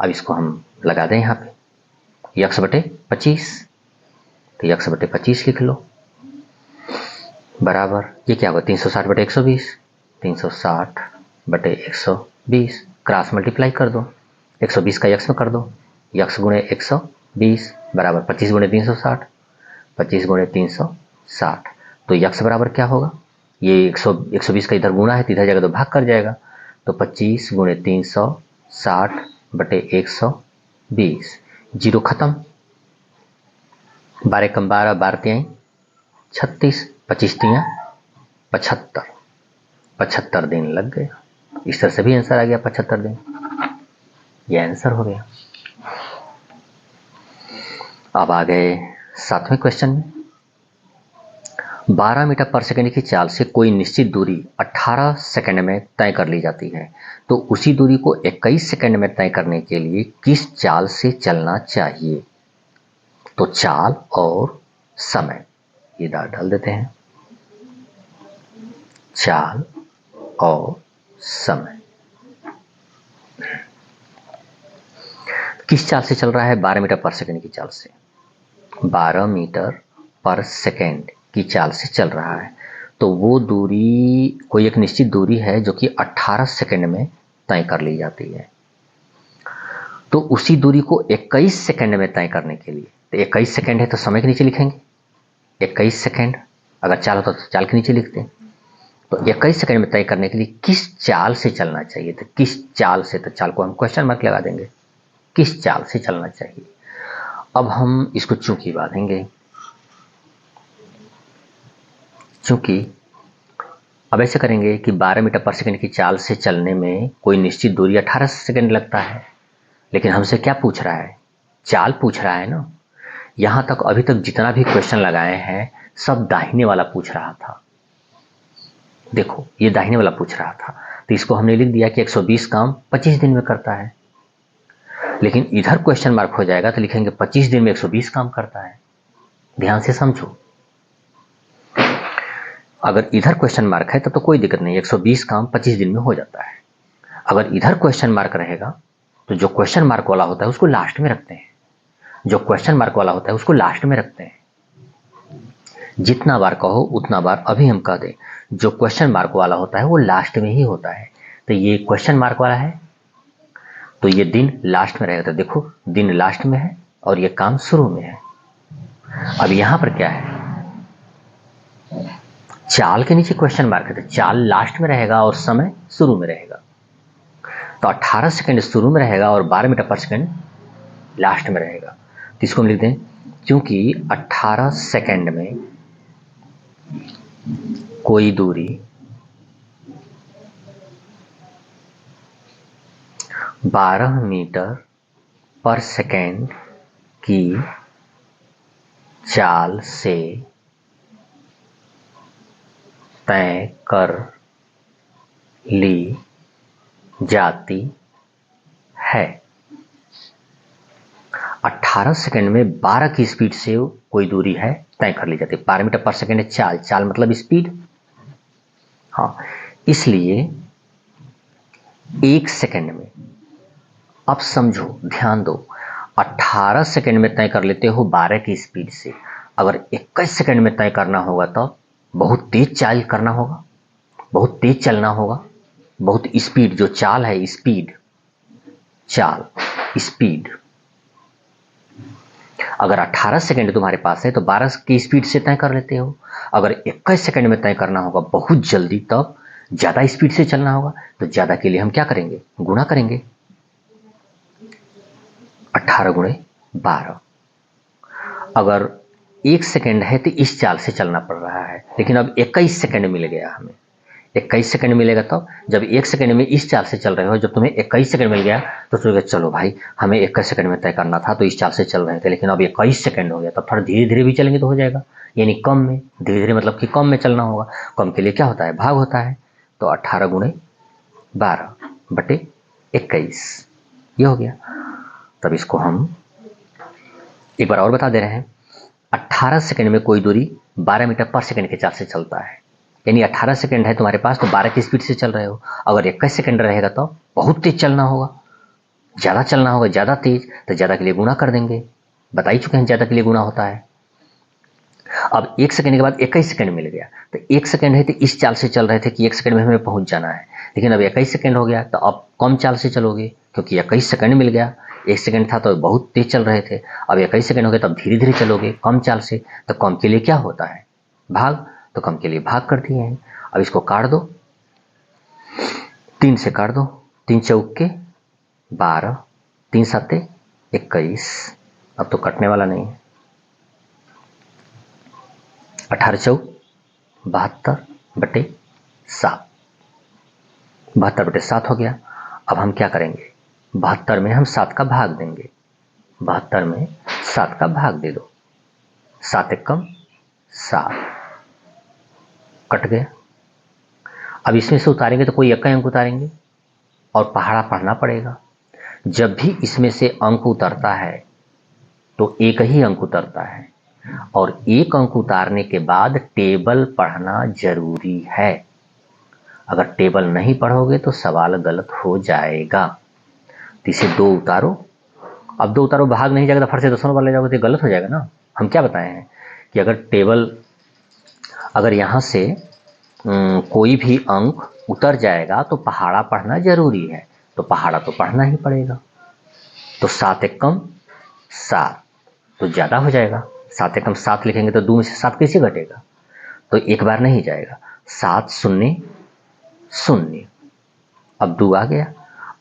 अब इसको हम लगा दें यहाँ पे, यक्स बटे 25, तो यक्स बटे 25 लिख लो, बराबर ये क्या होगा 360 बटे 120, 360 बटे 120 क्रॉस मल्टीप्लाई कर दो, 120 का यक्स में कर दो, यक्स गुणे 120 बराबर 25 गुणे 360, 25 गुणे 360। तो यक्स बराबर क्या होगा, ये 120 का इधर गुणा है तो इधर जाएगा तो भाग कर जाएगा। तो 25 गुणे 360 बटे 120, जीरो खत्म, 12 कम 12, 12 तिहाई 36, 25 तिहाई 75, 75 दिन लग गया। इस तरह से भी आंसर आ गया 75 दिन। ये आंसर हो गया। अब आ गए 7वें क्वेश्चन में। 12 मीटर पर सेकंड की चाल से कोई निश्चित दूरी 18 सेकंड में तय कर ली जाती है, तो उसी दूरी को 21 सेकंड में तय करने के लिए किस चाल से चलना चाहिए। तो चाल और समय, ये डाल देते हैं, चाल और समय। किस चाल से चल रहा है, 12 मीटर पर सेकंड की चाल से, 12 मीटर पर सेकंड की चाल से चल रहा है। तो वो दूरी, कोई एक निश्चित दूरी है जो कि 18 सेकंड में तय कर ली जाती है। तो उसी दूरी को 21 सेकंड में तय करने के लिए, तो 21 सेकंड है तो समय के नीचे लिखेंगे 21 सेकंड, अगर चाल होता तो चाल के नीचे लिखते हैं। तो 21 सेकंड में तय करने के लिए किस चाल से चलना चाहिए, तो किस चाल से, तो चाल को हम क्वेश्चन मार्क लगा देंगे, किस चाल से चलना चाहिए। अब हम इसको चूंकि बांधेंगे, चूंकि अब ऐसे करेंगे कि 12 मीटर पर सेकंड की चाल से चलने में कोई निश्चित दूरी 18 सेकंड लगता है, लेकिन हमसे क्या पूछ रहा है, चाल पूछ रहा है ना। यहां तक अभी तक जितना भी क्वेश्चन लगाए हैं सब दाहिने वाला पूछ रहा था। देखो ये दाहिने वाला पूछ रहा था, तो इसको हमने लिख दिया कि 120 काम 25 दिन में करता है। लेकिन इधर क्वेश्चन मार्क हो जाएगा तो लिखेंगे 25 दिन में 120 काम करता है। ध्यान से समझो, अगर इधर क्वेश्चन मार्क है तब तो कोई दिक्कत नहीं, 120 काम 25 दिन में हो जाता है। अगर इधर क्वेश्चन मार्क रहेगा तो जो क्वेश्चन मार्क वाला होता है उसको लास्ट में रखते हैं, जो क्वेश्चन मार्क वाला होता है उसको लास्ट में रखते हैं। जितना बार कहो उतना बार अभी हम कह दें, जो क्वेश्चन मार्क वाला होता है वो लास्ट में ही होता है। तो ये क्वेश्चन मार्क वाला है तो ये दिन लास्ट में रहेगा, तो देखो दिन लास्ट में है और ये काम शुरू में है। अब यहां पर क्या है, चाल के नीचे क्वेश्चन मार्क है तो चाल लास्ट में रहेगा और समय शुरू में रहेगा। तो 18 सेकंड शुरू में रहेगा और 12 मीटर पर सेकंड लास्ट में रहेगा। तो इसको हम लिख दें, क्योंकि 18 सेकंड में कोई दूरी 12 मीटर पर सेकंड की चाल से तय कर ली जाती है। 18 सेकंड में 12 की स्पीड से कोई दूरी है तय कर ली जाती है। 12 मीटर पर सेकंड है चाल, चाल मतलब स्पीड। हाँ, इसलिए 1 सेकंड में, अब समझो ध्यान दो, 18 सेकंड में तय कर लेते हो 12 की स्पीड से, अगर 21 सेकंड में तय करना होगा तो बहुत तेज चाल करना होगा, बहुत तेज चलना होगा, बहुत स्पीड, जो चाल है स्पीड, चाल स्पीड। अगर 18 सेकंड तुम्हारे पास है तो 12 की स्पीड से तय कर लेते हो। अगर 21 सेकंड में तय करना होगा बहुत जल्दी, तब ज्यादा स्पीड से चलना होगा, तो ज्यादा के लिए हम क्या करेंगे, गुणा करेंगे, 18 गुणे 12। अगर 1 सेकंड है तो इस चाल से चलना पड़ रहा है, लेकिन अब 21 सेकंड मिल गया हमें, 21 सेकंड मिलेगा तो जब 1 सेकंड में इस चाल से चल रहे हो, जब तुम्हें 21 सेकंड मिल गया तो सोचोगे चलो भाई हमें 21 सेकंड में तय करना था तो इस चाल से चल रहे थे, लेकिन अब 21 सेकंड हो गया, तब थोड़ा धीरे धीरे भी चलेंगे तो हो जाएगा, यानी कम में, धीरे धीरे मतलब कि कम में चलना होगा। कम के लिए क्या होता है, भाग होता है। तो 18 गुणे 12 बटे 21 ये हो गया। तब इसको हम एक बार और बता दे रहे हैं, 18 सेकंड में कोई दूरी 12 मीटर पर सेकंड के चाल से चलता है, यानी 18 सेकंड है तुम्हारे पास तो 12 की स्पीड से चल रहे हो। अगर 21 सेकंड रहेगा तो बहुत तेज चलना होगा, ज़्यादा चलना होगा, ज़्यादा तेज, तो ज़्यादा के लिए गुणा कर देंगे, बता ही चुके हैं ज़्यादा के लिए गुणा होता है। अब 1 सेकंड के बाद 21 सेकंड मिल गया, तो 1 सेकंड है तो इस चाल से चल रहे थे कि 1 सेकंड में हमें पहुंच जाना है, लेकिन अब 21 सेकंड हो गया तो अब कम चाल से चलोगे, क्योंकि 21 सेकंड मिल गया, 1 सेकंड था तो बहुत तेज चल रहे थे, अब 21 सेकंड हो गया तब धीरे धीरे चलोगे कम चाल से। तो कम के लिए क्या होता है, भाग, तो कम के लिए भाग कर दिए हैं। अब इसको काट दो, 3 से काट दो, 3 चौके 12, 3 सत्ते 21, अब तो कटने वाला नहीं है, 18 चौक 72 बटे 7, 72 बटे 7 हो गया। अब हम क्या करेंगे, 72 में हम 7 का भाग देंगे, 72 में 7 का भाग दे दो, 7 एकम 7 कट गया। अब इसमें से उतारेंगे तो कोई एक अंक उतारेंगे और पहाड़ा पढ़ना पड़ेगा। जब भी इसमें से अंक उतरता है तो एक ही अंक उतरता है, और एक अंक उतारने के बाद टेबल पढ़ना जरूरी है। अगर टेबल नहीं पढ़ोगे तो सवाल गलत हो जाएगा। तो इसे 2 उतारो, अब 2 उतारो, भाग नहीं जाएगा तो फट से दशमलव वाले जाओगे तो गलत हो जाएगा ना। हम क्या बताए हैं कि अगर टेबल, अगर यहाँ से कोई भी अंक उतर जाएगा तो पहाड़ा पढ़ना जरूरी है, तो पहाड़ा तो पढ़ना ही पड़ेगा। तो 7 एकम 7 तो ज़्यादा हो जाएगा, 7 एकम 7 लिखेंगे तो 2 में से 7 कैसे घटेगा, तो एक बार नहीं जाएगा। 7 शून्य शून्य, अब 2 आ गया।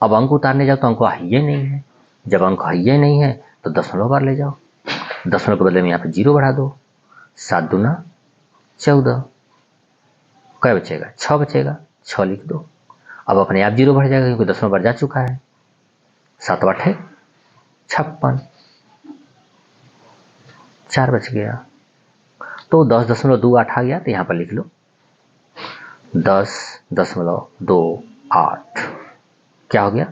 अब अंक उतारने जाओ तो अंक हाइये नहीं है, जब अंक हाइये नहीं है तो दशमलव बार ले जाओ, दशमलव के बदले में यहाँ पे 0 बढ़ा दो। 7 दूना 14, क्या बचेगा, 6 बचेगा, 6 लिख दो। अब अपने आप 0 बढ़ जाएगा क्योंकि दशमलव बढ़ जा चुका है। 7 8 56, 4 बच गया। तो 10.28 आ गया, तो यहाँ पर लिख लो 10.28। क्या हो गया,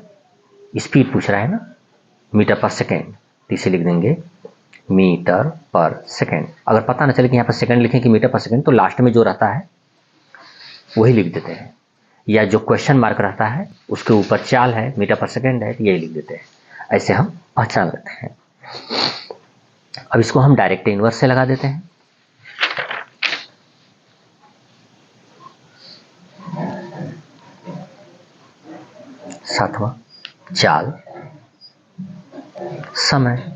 स्पीड पूछ रहा है ना, मीटर पर सेकेंड, तो इसे लिख देंगे मीटर पर सेकेंड। अगर पता ना चले कि यहाँ पर सेकेंड लिखें कि मीटर पर सेकेंड, तो लास्ट में जो रहता है वही लिख देते हैं, या जो क्वेश्चन मार्क रहता है उसके ऊपर चाल है, मीटर पर सेकेंड है, तो यही लिख देते हैं। ऐसे हम पहचान लेते हैं। अब इसको हम डायरेक्ट इनवर्स से लगा देते हैं। सातवां, चाल समय।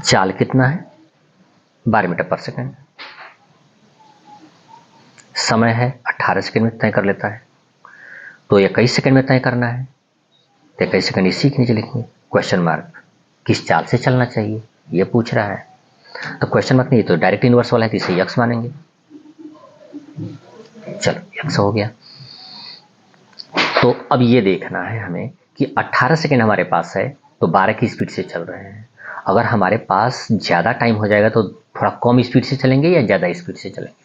चाल कितना है, 12 मीटर पर सेकेंड। समय है 18 सेकेंड में तय कर लेता है, तो 21 सेकेंड में तय करना है, तो 21 सेकेंड इसी के नीचे लिखेंगे क्वेश्चन मार्क। किस चाल से चलना चाहिए ये पूछ रहा है, तो क्वेश्चन मार्क नहीं तो डायरेक्ट इनवर्स वाला है, तो इसे यक्स मानेंगे। चलो यक्स हो गया। तो अब ये देखना है हमें कि 18 सेकेंड हमारे पास है तो 12 की स्पीड से चल रहे हैं। अगर हमारे पास ज़्यादा टाइम हो जाएगा तो थोड़ा कम स्पीड से चलेंगे या ज़्यादा स्पीड से चलेंगे।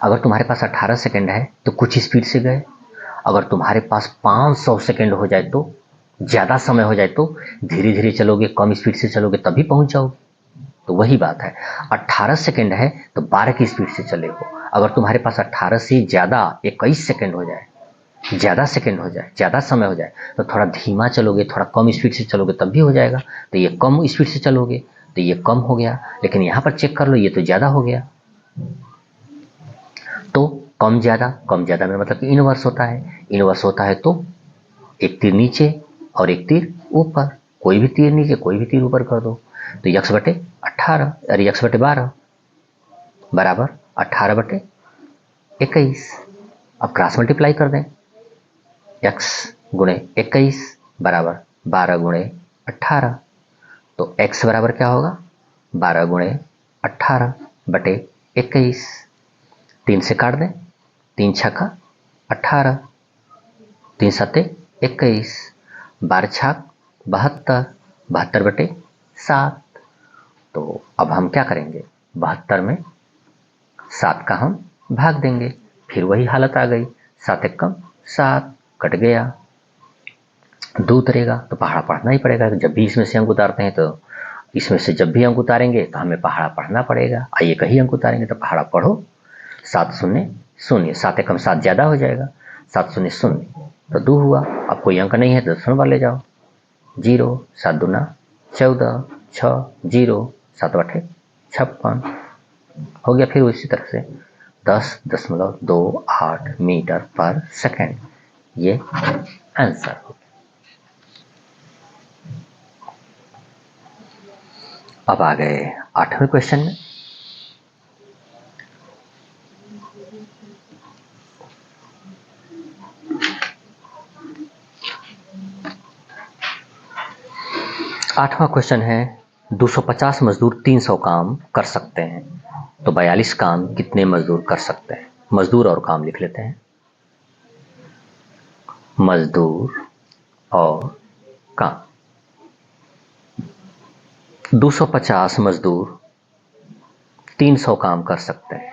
अगर तुम्हारे पास 18 सेकेंड है तो कुछ स्पीड से गए, अगर तुम्हारे पास 500 सेकेंड हो जाए तो ज़्यादा समय हो जाए तो धीरे धीरे चलोगे, कम स्पीड से चलोगे तभी पहुंच जाओगे। तो वही बात है, 18 सेकेंड है तो 12 की स्पीड से चले हो। अगर तुम्हारे पास 18 से ज़्यादा 21 सेकेंड हो जाए, ज़्यादा सेकेंड हो जाए, ज़्यादा समय हो जाए, तो थोड़ा धीमा चलोगे, थोड़ा कम स्पीड से चलोगे तब भी हो जाएगा। तो ये कम स्पीड से चलोगे तो ये कम हो गया, लेकिन यहाँ पर चेक कर लो ये तो ज़्यादा हो गया। तो कम ज़्यादा में मतलब कि इनवर्स होता है। इनवर्स होता है तो एक तीर नीचे और एक तीर ऊपर, कोई भी तीर नीचे कोई भी तीर ऊपर कर दो। तो यक्स बटे 18 अरे यक्स बटे 12 बराबर 18 बटे 21। अब क्रॉस मल्टीप्लाई कर दें, x गुणे 21 बराबर 12 गुणे 18। तो x बराबर क्या होगा, 12 गुणे 18 बटे 21। 3 से काट दें, 3 छक्का 18, 3 सत्ते 21, 12 छाक 72, 72 बटे 7। तो अब हम क्या करेंगे, 72 में 7 का हम भाग देंगे, फिर वही हालत आ गई, 7 एकम 7 कट गया, 2 उतरेगा तो पहाड़ा पढ़ना ही पड़ेगा। जब भी इसमें से अंक उतारते हैं तो इसमें से जब भी अंक उतारेंगे तो हमें पहाड़ा पढ़ना पड़ेगा। आइए कहीं अंक उतारेंगे तो पहाड़ा पढ़ो। 7 शून्य शून्य, 7 एकम 7 ज़्यादा हो जाएगा, 7 शून्य शून्य तो 2 हुआ। अब कोई अंक नहीं है तो दशमलव बार ले जाओ, 0, 7 दूना 14, 6 0, 7 8 56 हो गया। फिर उसी तरह से 10.28 मीटर पर सेकेंड, ये आंसर हो गया। अब आ गए 8वें क्वेश्चन में। आठवां क्वेश्चन है 250 मजदूर 300 काम कर सकते हैं, तो 42 काम कितने मजदूर कर सकते हैं। मजदूर और काम लिख लेते हैं, मजदूर और काम। 250 मजदूर 300 काम कर सकते हैं,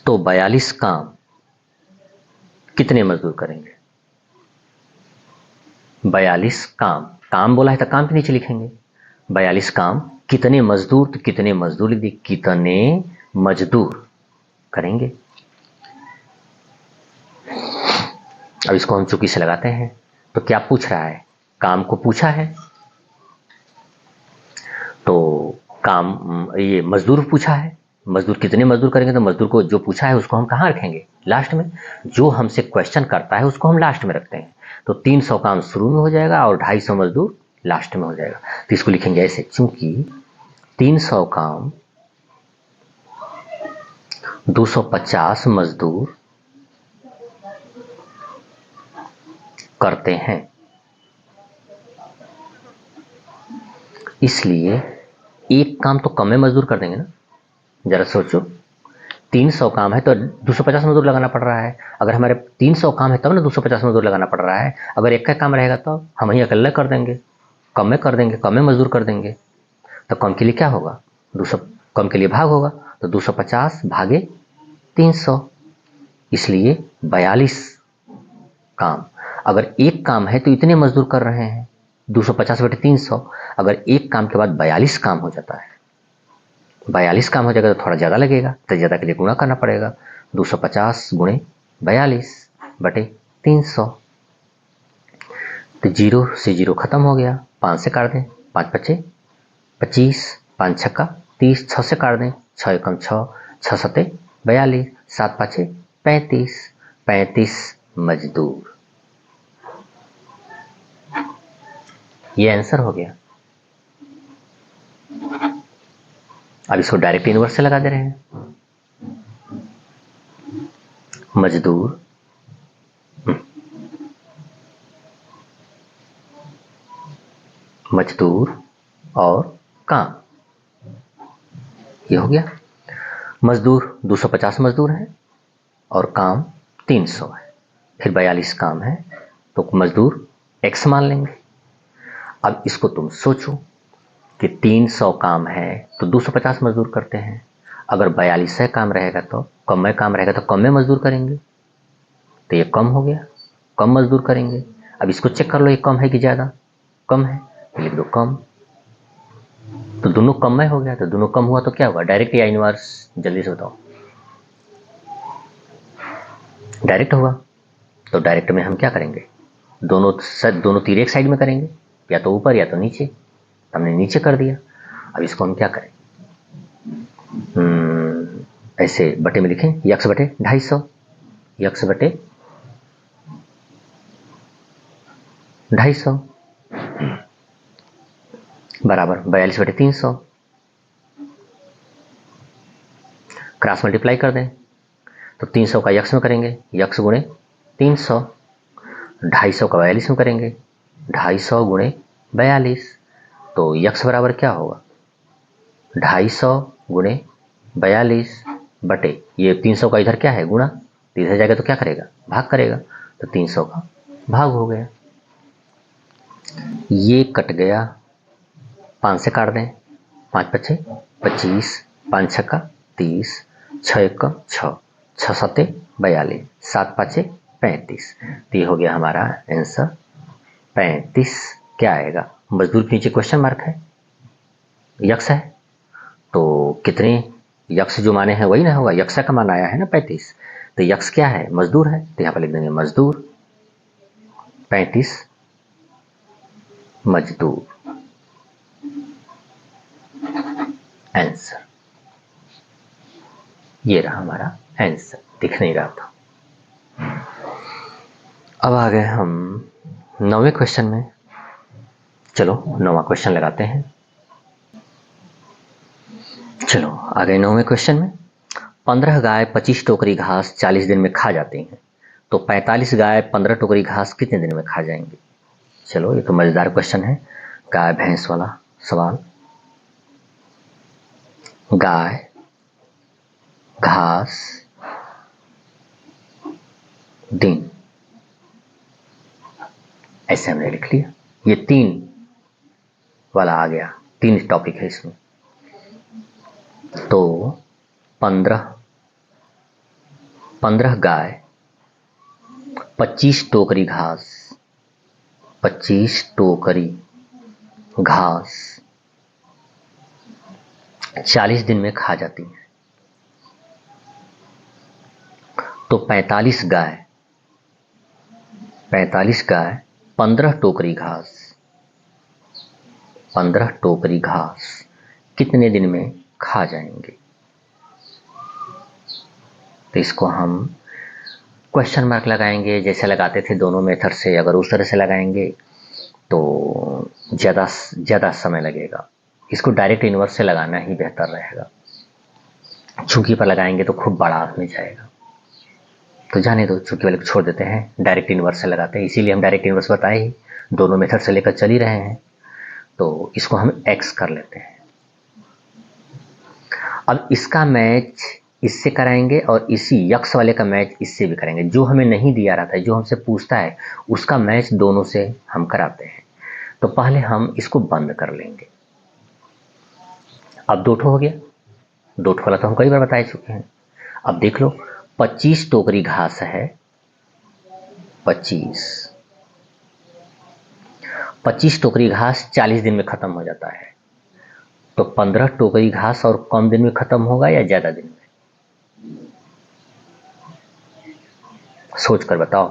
तो 42 काम कितने मजदूर करेंगे। 42 काम, काम बोला है तो काम के नीचे लिखेंगे। 42 काम कितने मजदूर, तो कितने मजदूर लिख दी, कितने मजदूर करेंगे। अब इसको हम चुकी से लगाते हैं। तो क्या पूछ रहा है, काम को पूछा है, तो काम ये मजदूर पूछा है, मजदूर कितने मजदूर करेंगे, तो मजदूर को जो पूछा है उसको हम कहाँ रखेंगे, लास्ट में। जो हमसे क्वेश्चन करता है उसको हम लास्ट में रखते हैं। तो 300 काम शुरू में हो जाएगा और 250 मजदूर लास्ट में हो जाएगा। तो इसको लिखेंगे ऐसे, चूंकि 300 काम 250 मजदूर करते हैं, इसलिए एक काम तो कम में मजदूर कर देंगे ना। जरा सोचो, 300 काम है तो 250 मजदूर लगाना पड़ रहा है। अगर हमारे 300 काम है तब ना 250 मजदूर लगाना पड़ रहा है। अगर एक का काम रहेगा तो हम ही अकेले कर देंगे, कम में कर देंगे, कम में मजदूर कर देंगे। तो कम के लिए क्या होगा, 200, कम के लिए भाग होगा, तो 250 भागे 300, इसलिए 42 काम। अगर एक काम है तो इतने मजदूर कर रहे हैं, 250 बटे 300। अगर एक काम के बाद 42 काम हो जाता है, 42 काम हो जाएगा तो थोड़ा ज़्यादा लगेगा, तो ज़्यादा के लिए गुणा करना पड़ेगा। 250 गुणे 42 बटे 300। तो 0 से 0 खत्म हो गया, 5 से काट दें, 5 पचे 25, 5 छक्का 30, 6 से काट दें, 6 एकम 6, 6 सते 42, 7 पाँचे 35, 35 मजदूर। ये आंसर हो गया। अब इसको डायरेक्ट इनवर्स से लगा दे रहे हैं। मजदूर मजदूर और काम, ये हो गया। मजदूर 250 मजदूर हैं और काम 300 है, फिर 42 काम है, तो मजदूर x मान लेंगे। अब इसको तुम सोचो कि 300 काम है तो 250 मजदूर करते हैं। अगर 42 काम रहेगा तो कम में काम रहेगा तो कम में मजदूर करेंगे, तो ये कम हो गया, कम मजदूर करेंगे। अब इसको चेक कर लो, ये कम है कि ज़्यादा, कम है, तो लिख दो कम। तो दोनों कम में हो गया, तो दोनों कम हुआ तो क्या हुआ, डायरेक्ट या इनवर्स, जल्दी से बताओ। डायरेक्ट हुआ, तो डायरेक्ट में हम क्या करेंगे, दोनों तीर एक साइड में करेंगे, या तो ऊपर या तो नीचे। हमने नीचे कर दिया। अब इसको हम क्या करें, ऐसे बटे में लिखें, यक्स बटे 250, यक्स बटे 250 बराबर 42 बटे 300। क्रॉस मल्टीप्लाई कर दें तो 300 का यक्स में करेंगे, यक्स गुणे 300, 250 का 42 में करेंगे, 250 गुणे 42। तो यक्स बराबर क्या होगा, 250 गुणे 42 बटे ये 300 का इधर क्या है गुणा, तो इधर जाएगा तो क्या करेगा, भाग करेगा, तो 300 का भाग हो गया। ये कट गया, 5 से काट दें, 5 पचे 25, 5 छक्का 30, 6 एकम 6, 6 सते 42, 7 पाँचे 35। तो ये हो गया हमारा आंसर 35। क्या आएगा, मजदूर के नीचे क्वेश्चन मार्क है, यक्स है, तो कितने यक्स जो माने हैं वही ना होगा, यक्स का मान आया है ना 35, तो यक्स क्या है, मजदूर है, तो यहाँ पर लिख देंगे मजदूर, 35 मजदूर आंसर। ये रहा हमारा आंसर, दिख नहीं रहा था। अब आ गए हम 9वें क्वेश्चन में। चलो 9वां क्वेश्चन लगाते हैं। चलो आ गए 9वें क्वेश्चन में। 15 गाय 25 टोकरी घास 40 दिन में खा जाती हैं, तो 45 गाय 15 टोकरी घास कितने दिन में खा जाएंगी। चलो ये तो मजेदार क्वेश्चन है, गाय भैंस वाला सवाल। गाय, घास, दिन, ऐसे हमने लिख लिया। ये 3 वाला आ गया, 3 टॉपिक है इसमें। तो 15 गाय, 25 टोकरी घास, 25 टोकरी घास 40 दिन में खा जाती है, तो 45 गाय 15 टोकरी घास 15 टोकरी घास कितने दिन में खा जाएंगे। तो इसको हम क्वेश्चन मार्क लगाएंगे, जैसे लगाते थे दोनों मेथड से। अगर उस तरह से लगाएंगे तो ज़्यादा समय लगेगा। इसको डायरेक्ट इन्वर्स से लगाना ही बेहतर रहेगा। चूंकि पर लगाएंगे तो खूब बड़ा में जाएगा, तो जाने दो, चूंकि वाले को छोड़ देते हैं, डायरेक्ट इन्वर्स से लगाते हैं। इसीलिए हम डायरेक्ट इन्वर्स बताए ही, दोनों मेथड से लेकर चल ही रहे हैं। तो इसको हम एक्स कर लेते हैं। अब इसका मैच इससे कराएंगे और इसी यक्स वाले का मैच इससे भी करेंगे। जो हमें नहीं दिया रहा था, जो हमसे पूछता है, उसका मैच दोनों से हम कराते हैं। तो पहले हम इसको बंद कर लेंगे। अब 2 ठो हो गया। 2 ठो वाला तो हम कई बार बता चुके हैं। अब देख लो, 25 टोकरी घास है। 25 टोकरी घास 40 दिन में खत्म हो जाता है। तो 15 टोकरी घास और कम दिन में खत्म होगा या ज्यादा दिन में? सोच कर बताओ।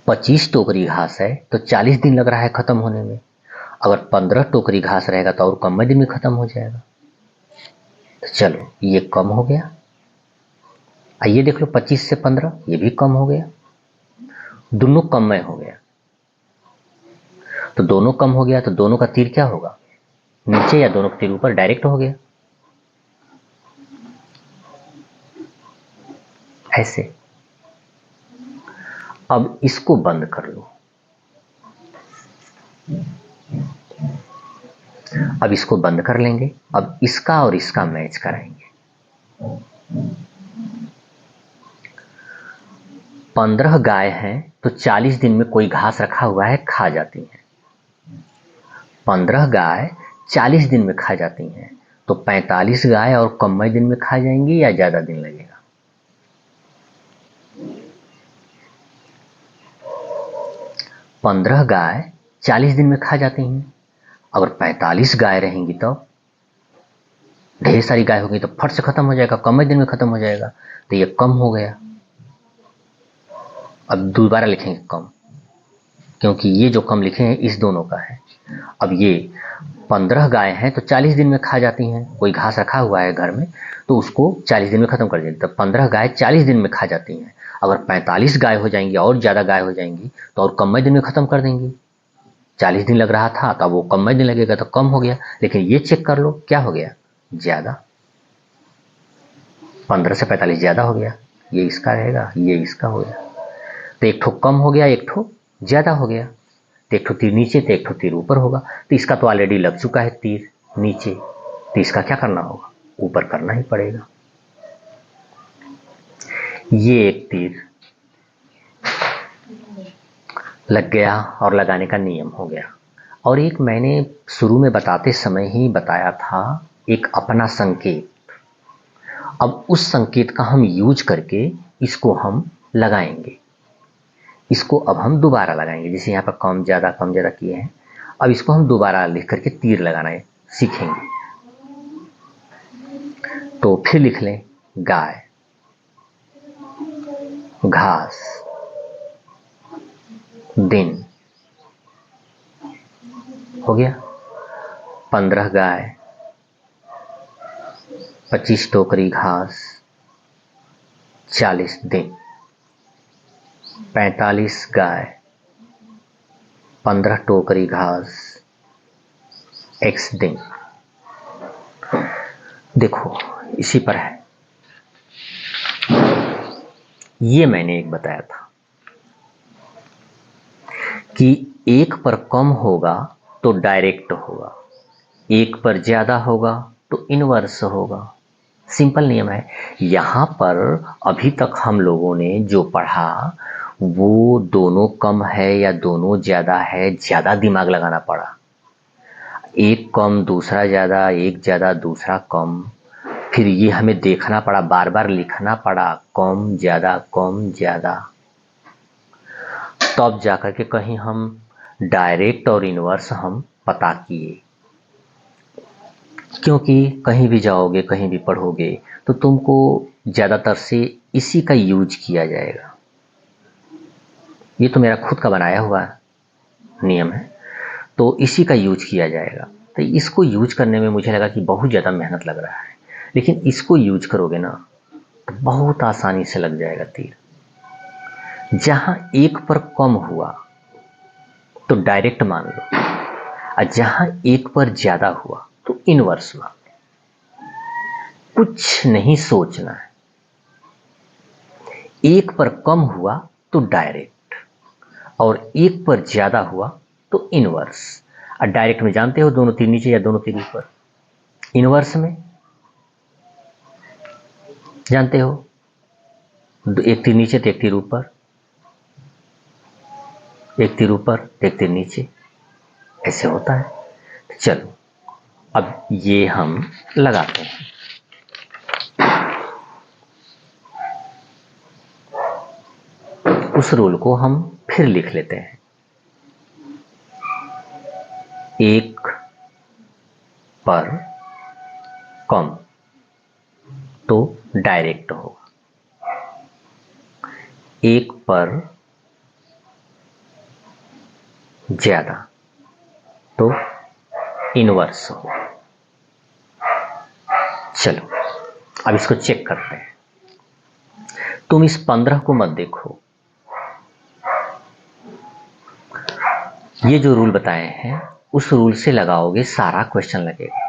25 टोकरी घास है तो 40 दिन लग रहा है खत्म होने में। अगर 15 टोकरी घास रहेगा तो और कम दिन में खत्म हो जाएगा। तो चलो, ये कम हो गया। आइए देख लो, 25 से 15, ये भी कम हो गया। दोनों कम में हो गया। तो दोनों कम हो गया तो दोनों का तीर क्या होगा? नीचे, या दोनों का तीर ऊपर? डायरेक्ट हो गया ऐसे। अब इसको बंद कर लो। अब इसको बंद कर लेंगे। अब इसका और इसका मैच कराएंगे। 15 गाय हैं तो 40 दिन में कोई घास रखा हुआ है, खा जाती हैं। 15 गाय 40 दिन में खा जाती हैं, तो 45 गाय और कम दिन में खा जाएंगी या ज्यादा दिन लगेगा? 15 गाय 40 दिन में खा जाती हैं। अगर 45 गाय रहेंगी तो ढेर सारी गाय होगी तो फट से खत्म हो जाएगा, कम दिन में खत्म हो जाएगा। तो ये कम हो गया। अब दोबारा लिखेंगे कम, क्योंकि ये जो कम लिखे हैं इस दोनों का है। अब ये 15 गाय हैं तो 40 दिन में खा जाती हैं। कोई घास रखा हुआ है घर में तो उसको 40 दिन में खत्म कर देंगे। तो 15 गाय 40 दिन में खा जाती हैं। अगर 45 गाय हो जाएंगी और ज्यादा गाय हो जाएंगी तो और कम दिन में खत्म कर देंगी। 40 दिन लग रहा था तो वो कम दिन लगेगा, तो कम हो गया। लेकिन ये चेक कर लो, क्या हो गया? ज्यादा। 15 से 45 ज्यादा हो गया। ये इसका रहेगा, ये इसका हो गया। तो एक ठो कम हो गया, एक ठो ज्यादा हो गया। तो एक ठो तीर नीचे तो एक ठो तीर ऊपर होगा। तो इसका तो ऑलरेडी लग चुका है तीर नीचे, तो इसका क्या करना होगा? ऊपर करना ही पड़ेगा। ये एक तीर लग गया और लगाने का नियम हो गया। और एक मैंने शुरू में बताते समय ही बताया था, एक अपना संकेत। अब उस संकेत का हम यूज करके इसको हम लगाएंगे। इसको अब हम दोबारा लगाएंगे। जैसे यहाँ पर कम ज्यादा किए हैं, अब इसको हम दोबारा लिख करके तीर लगाना सीखेंगे। तो फिर लिख लें, गाय, घास, दिन। हो गया। 15 गाय, 25 टोकरी घास, 40 दिन। 45 गाय, 15 टोकरी घास, x दिन। देखो, इसी पर है। ये मैंने एक बताया था कि एक पर कम होगा तो डायरेक्ट होगा, एक पर ज्यादा होगा तो इनवर्स होगा। सिंपल नियम है। यहां पर अभी तक हम लोगों ने जो पढ़ा वो दोनों कम है या दोनों ज्यादा है, ज्यादा दिमाग लगाना पड़ा। एक कम दूसरा ज्यादा, एक ज्यादा दूसरा कम, फिर ये हमें देखना पड़ा, बार बार लिखना पड़ा, कम ज्यादा कम ज्यादा। तब जाकर के कहीं हम डायरेक्ट और इनवर्स हम पता किए। क्योंकि कहीं भी जाओगे, कहीं भी पढ़ोगे तो तुमको ज्यादातर से इसी का यूज किया जाएगा। ये तो मेरा खुद का बनाया हुआ नियम है, तो इसी का यूज किया जाएगा। तो इसको यूज करने में मुझे लगा कि बहुत ज़्यादा मेहनत लग रहा है, लेकिन इसको यूज करोगे ना तो बहुत आसानी से लग जाएगा तीर। जहाँ एक पर कम हुआ तो डायरेक्ट मान लो, और जहाँ एक पर ज़्यादा हुआ तो इनवर्स मान लो। कुछ नहीं सोचना है। एक पर कम हुआ तो डायरेक्ट, और एक पर ज़्यादा हुआ तो इनवर्स। और डायरेक्ट में जानते हो दोनों तीर नीचे या दोनों तीर ऊपर। इनवर्स में जानते हो एक तीर नीचे तो एक तीर ऊपर, एक तीर ऊपर तो एक तीर नीचे, ऐसे होता है। चलो अब ये हम लगाते हैं। उस रूल को हम फिर लिख लेते हैं। एक पर कम तो डायरेक्ट होगा, एक पर ज्यादा तो इनवर्स होगा। चलो अब इसको चेक करते हैं। तुम इस 15 को मत देखो, ये जो रूल बताए हैं उस रूल से लगाओगे सारा क्वेश्चन लगेगा।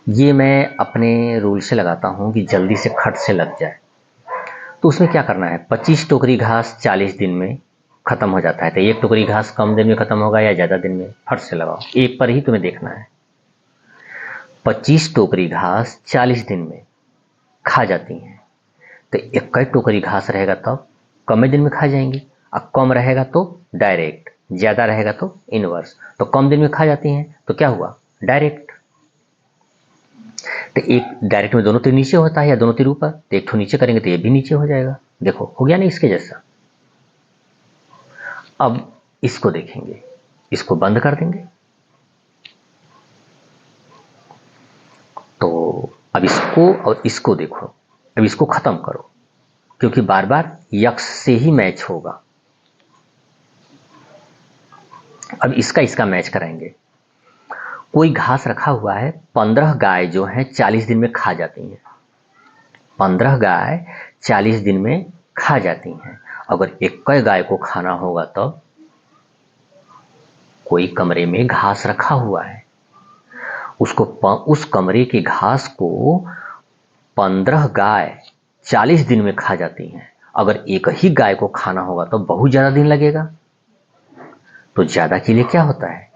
ये मैं अपने रूल से लगाता हूं कि जल्दी से खट से लग जाए। तो उसमें क्या करना है, 25 टोकरी घास 40 दिन में खत्म हो जाता है, तो एक टोकरी घास कम दिन में खत्म होगा या ज्यादा दिन में, फट से लगाओ। एक पर ही तुम्हें देखना है। 25 टोकरी घास 40 दिन में खा जाती हैं, तो एक टोकरी घास रहेगा तब कम दिन में खा जाएंगी, और कम रहेगा तो डायरेक्ट, ज्यादा रहेगा तो इनवर्स। तो कम दिन में खा जाती हैं तो क्या हुआ, डायरेक्ट। तो एक डायरेक्ट में दोनों तीर नीचे होता है या दोनों तीर ऊपर, तो एक तो नीचे करेंगे तो ये भी नीचे हो जाएगा। देखो हो गया ना इसके जैसा। अब इसको देखेंगे, इसको बंद कर देंगे। तो अब इसको और इसको देखो, अब इसको खत्म करो, क्योंकि बार बार यक्स से ही मैच होगा। अब इसका मैच कराएंगे। कोई घास रखा हुआ है, 15 गाय जो हैं 40 दिन में खा जाती हैं। 15 गाय 40 दिन में खा जाती हैं। अगर एक गाय को खाना होगा तब कोई कमरे में घास रखा हुआ है, उसको उस कमरे की घास को 15 गाय 40 दिन में खा जाती हैं। अगर एक ही गाय को खाना होगा तो बहुत ज्यादा दिन लगेगा। तो ज्यादा के लिए क्या होता है,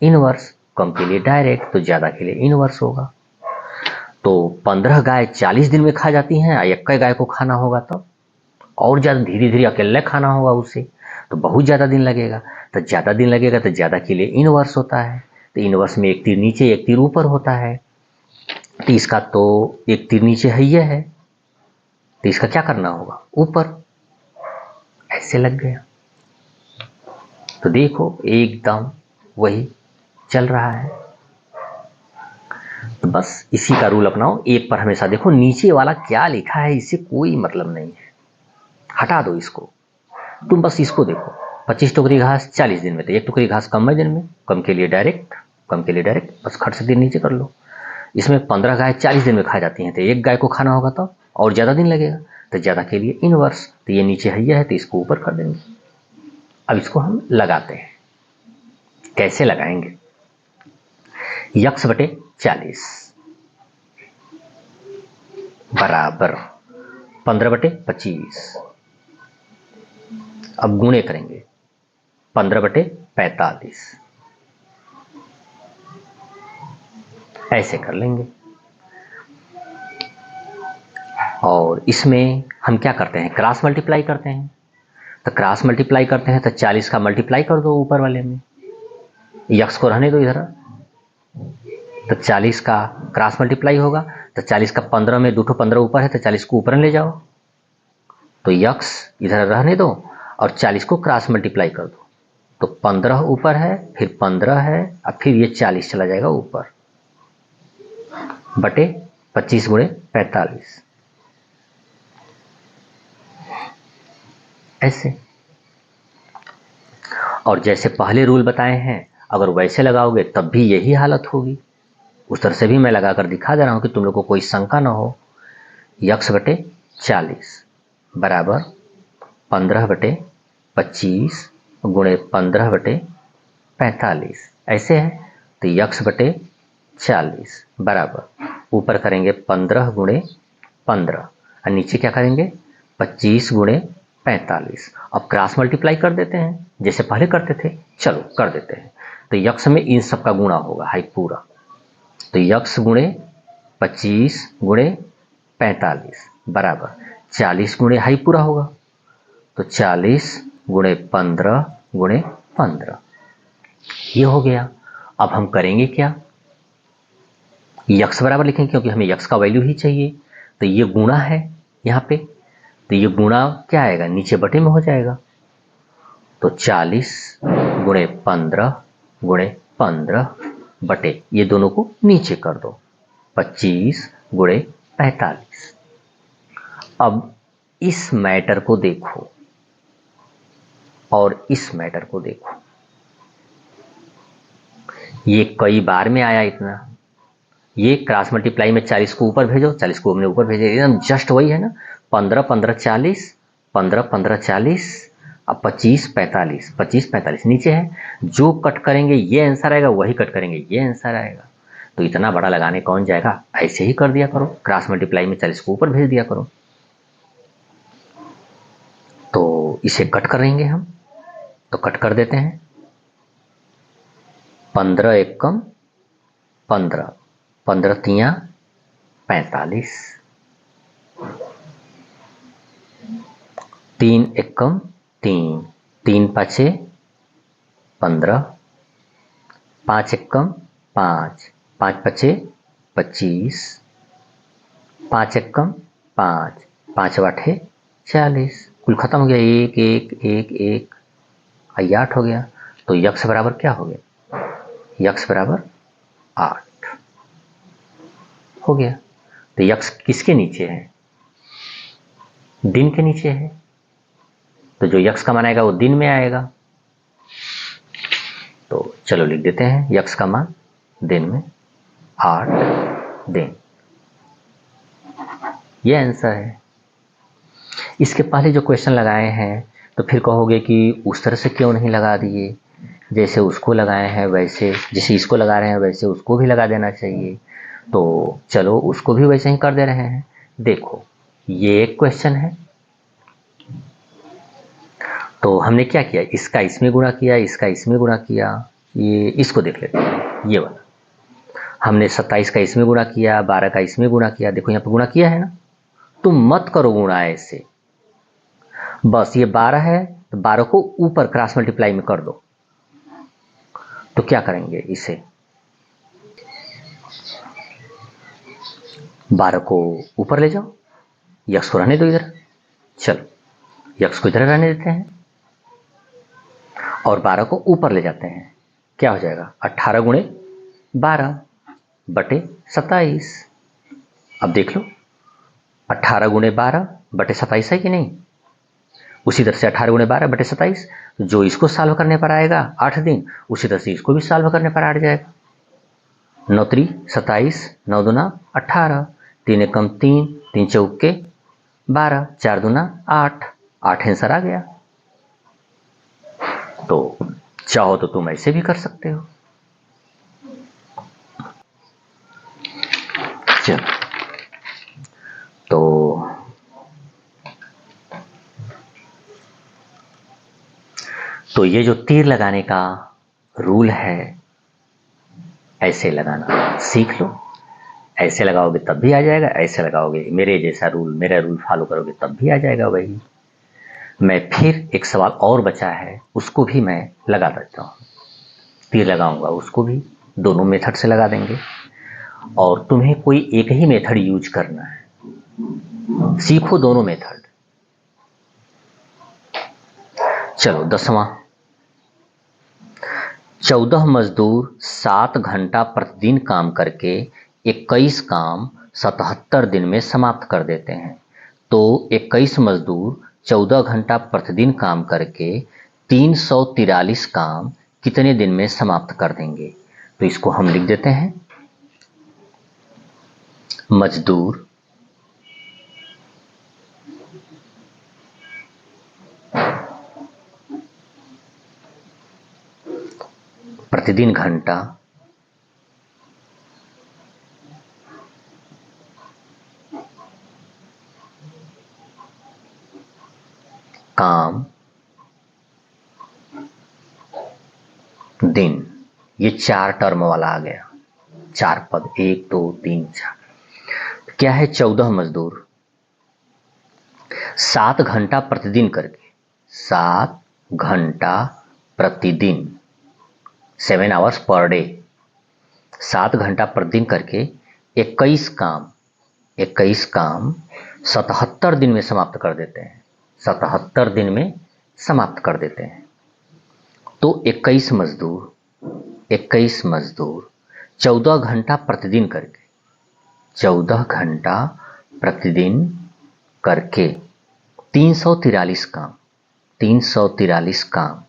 इनवर्स। कम के लिए डायरेक्ट, तो ज्यादा के लिए इनवर्स होगा। तो 15 गाय 40 दिन में खा जाती हैं, एक गाय को खाना होगा तब और ज्यादा धीरे धीरे अकेले खाना होगा उसे, तो बहुत ज्यादा दिन लगेगा। तो ज्यादा दिन लगेगा तो ज्यादा के लिए इनवर्स होता है। तो इनवर्स में एक तीर नीचे एक तीर ऊपर होता है। तो इसका तो एक तीर नीचे है, ये है, तो इसका क्या करना होगा, ऊपर। ऐसे लग गया। तो देखो एकदम वही चल रहा है। तो बस इसी का रूल अपनाओ। एक पर हमेशा देखो नीचे वाला क्या लिखा है, इससे कोई मतलब नहीं है, हटा दो इसको। तुम बस इसको देखो, 25 टोकरी घास 40 दिन में, तो एक टोकरी घास कम दिन में, कम के लिए डायरेक्ट, कम के लिए डायरेक्ट, बस खट से दिन नीचे कर लो। इसमें 15 गाय 40 दिन में खा जाती हैं, तो एक गाय को खाना होगा तो और ज्यादा दिन लगेगा, तो ज्यादा के लिए इनवर्स। तो ये नीचे हैया है तो इसको ऊपर कर देंगे। अब इसको हम लगाते हैं। कैसे लगाएंगे, यक्स बटे 40 बराबर 15 बटे 25। अब गुणे करेंगे, 15 बटे 45, ऐसे कर लेंगे। और इसमें हम क्या करते हैं, क्रॉस मल्टीप्लाई करते हैं। तो क्रॉस मल्टीप्लाई करते हैं तो 40 का मल्टीप्लाई कर दो ऊपर वाले में, यक्स को रहने दो इधर। तो 40 का क्रॉस मल्टीप्लाई होगा, तो 40 का 15 में 2 15 ऊपर है, तो 40 को ऊपर ले जाओ, तो यक्स इधर रहने दो और 40 को क्रॉस मल्टीप्लाई कर दो। तो 15 ऊपर है, फिर 15 है, और फिर ये 40 चला जाएगा ऊपर, बटे 25 गुणे 45, ऐसे। और जैसे पहले रूल बताए हैं अगर वैसे लगाओगे तब भी यही हालत होगी। उस तरह से भी मैं लगाकर दिखा दे रहा हूँ कि तुम लोग को कोई शंका ना हो। यक्स बटे 40 बराबर 15/25 गुणे 15/45 ऐसे है। तो यक्स बटे 40 बराबर ऊपर करेंगे 15 गुणे 15 और नीचे क्या करेंगे 25 गुणे 45। अब क्रॉस मल्टीप्लाई कर देते हैं जैसे पहले करते थे। चलो कर देते हैं। तो यक्स में इन सब का गुणा होगा हाई पूरा। तो यक्स गुणे 25 गुणे 45 बराबर 40 गुणे हाई पूरा होगा। तो 40 गुणे 15 गुणे 15 ये हो गया। अब हम करेंगे क्या, यक्स बराबर लिखेंगे क्योंकि हमें यक्स का वैल्यू ही चाहिए। तो ये गुणा है यहाँ पे, तो ये गुणा क्या आएगा नीचे बटे में हो जाएगा। तो 40 गुणे 15 गुणे 15 बटे ये दोनों को नीचे कर दो 25 गुणे 45। अब इस मैटर को देखो और इस मैटर को देखो, ये कई बार में आया इतना। ये क्रॉस मल्टीप्लाई में 40 को ऊपर भेजो, 40 को हमने ऊपर भेजे, एकदम जस्ट वही है ना। 15 15 40, 15 15 40, अब 25 45, 25 45 नीचे है। जो कट करेंगे ये आंसर आएगा, वही कट करेंगे ये आंसर आएगा। तो इतना बड़ा लगाने कौन जाएगा, ऐसे ही कर दिया करो। क्रॉस मल्टीप्लाई में 40 को ऊपर भेज दिया करो। तो इसे कट करेंगे हम, तो कट कर देते हैं। 15 एकम 15, 15 तिया 45, 3 एकम 3, 3 पाँचे 15, 5 एकम 5, 5 पाँचे 25, 5 एकम 5, 5 आठे 40। कुल खत्म हो गया। 1 1 1 1 8 हो गया। तो यक्स बराबर क्या हो गया, यक्स बराबर 8 हो गया। तो यक्स किसके नीचे है, दिन के नीचे है। तो जो यक्स का मान आएगा वो दिन में आएगा। तो चलो लिख देते हैं यक्स का मान दिन में 8 दिन। ये आंसर है। इसके पहले जो क्वेश्चन लगाए हैं तो फिर कहोगे कि उस तरह से क्यों नहीं लगा दिए, जैसे उसको लगाए हैं वैसे, जैसे इसको लगा रहे हैं वैसे उसको भी लगा देना चाहिए। तो चलो उसको भी वैसे ही कर दे रहे हैं। देखो ये एक क्वेश्चन है, तो हमने क्या किया, इसका इसमें गुणा किया, इसका इसमें गुणा किया। ये इसको देख लेते हैं, ये वाला हमने 27 का इसमें गुणा किया, 12 का इसमें गुणा किया। देखो यहाँ पे गुणा किया है ना। तुम मत करो गुणा ऐसे, बस ये 12 है तो 12 को ऊपर क्रॉस मल्टीप्लाई में कर दो। तो क्या करेंगे, इसे 12 को ऊपर ले जाओ, यक्स को रहने दो इधर। चलो यक्स को इधर रहने देते हैं और 12 को ऊपर ले जाते हैं। क्या हो जाएगा 18 गुणे 12 बटे 27। अब देख लो 18 गुणे 12 बटे 27 है कि नहीं। उसी तरह से 18 गुणे 12 बटे 27, जो इसको सॉल्व करने पर आएगा 8 दिन, उसी तरह से इसको भी सॉल्व करने पर आ जाएगा। 9 3 27, 9 दूना 18, 3 एकम 3, 3 चौके 12, 4 दूना 8, 8 आंसर आ गया। तो चाहो तो तुम ऐसे भी कर सकते हो। चलो तो ये जो तीर लगाने का रूल है, ऐसे लगाना सीख लो। ऐसे लगाओगे तब भी आ जाएगा, ऐसे लगाओगे मेरे जैसा रूल, मेरा रूल फॉलो करोगे तब भी आ जाएगा वही। मैं फिर एक सवाल और बचा है, उसको भी मैं लगा देता हूँ। तीर लगाऊंगा उसको भी, दोनों मेथड से लगा देंगे। और तुम्हें कोई एक ही मेथड यूज करना है, सीखो दोनों मेथड। चलो 10वां, 14 मजदूर 7 घंटा प्रतिदिन काम करके 21 काम 77 दिन में समाप्त कर देते हैं। तो 21 मजदूर 14 घंटा प्रतिदिन काम करके 343 काम कितने दिन में समाप्त कर देंगे। तो इसको हम लिख देते हैं, मजदूर प्रतिदिन घंटा काम दिन, ये 4 टर्म वाला आ गया, 4 पद, 1 2 3 4। क्या है, 14 मजदूर 7 घंटा प्रतिदिन करके, 7 घंटा प्रतिदिन, 7 आवर्स पर डे, 7 घंटा प्रतिदिन करके 21 काम 77 दिन में समाप्त कर देते हैं, 77 दिन में समाप्त कर देते हैं। तो 21 मजदूर 14 घंटा प्रतिदिन करके, 14 घंटा प्रतिदिन करके 343 काम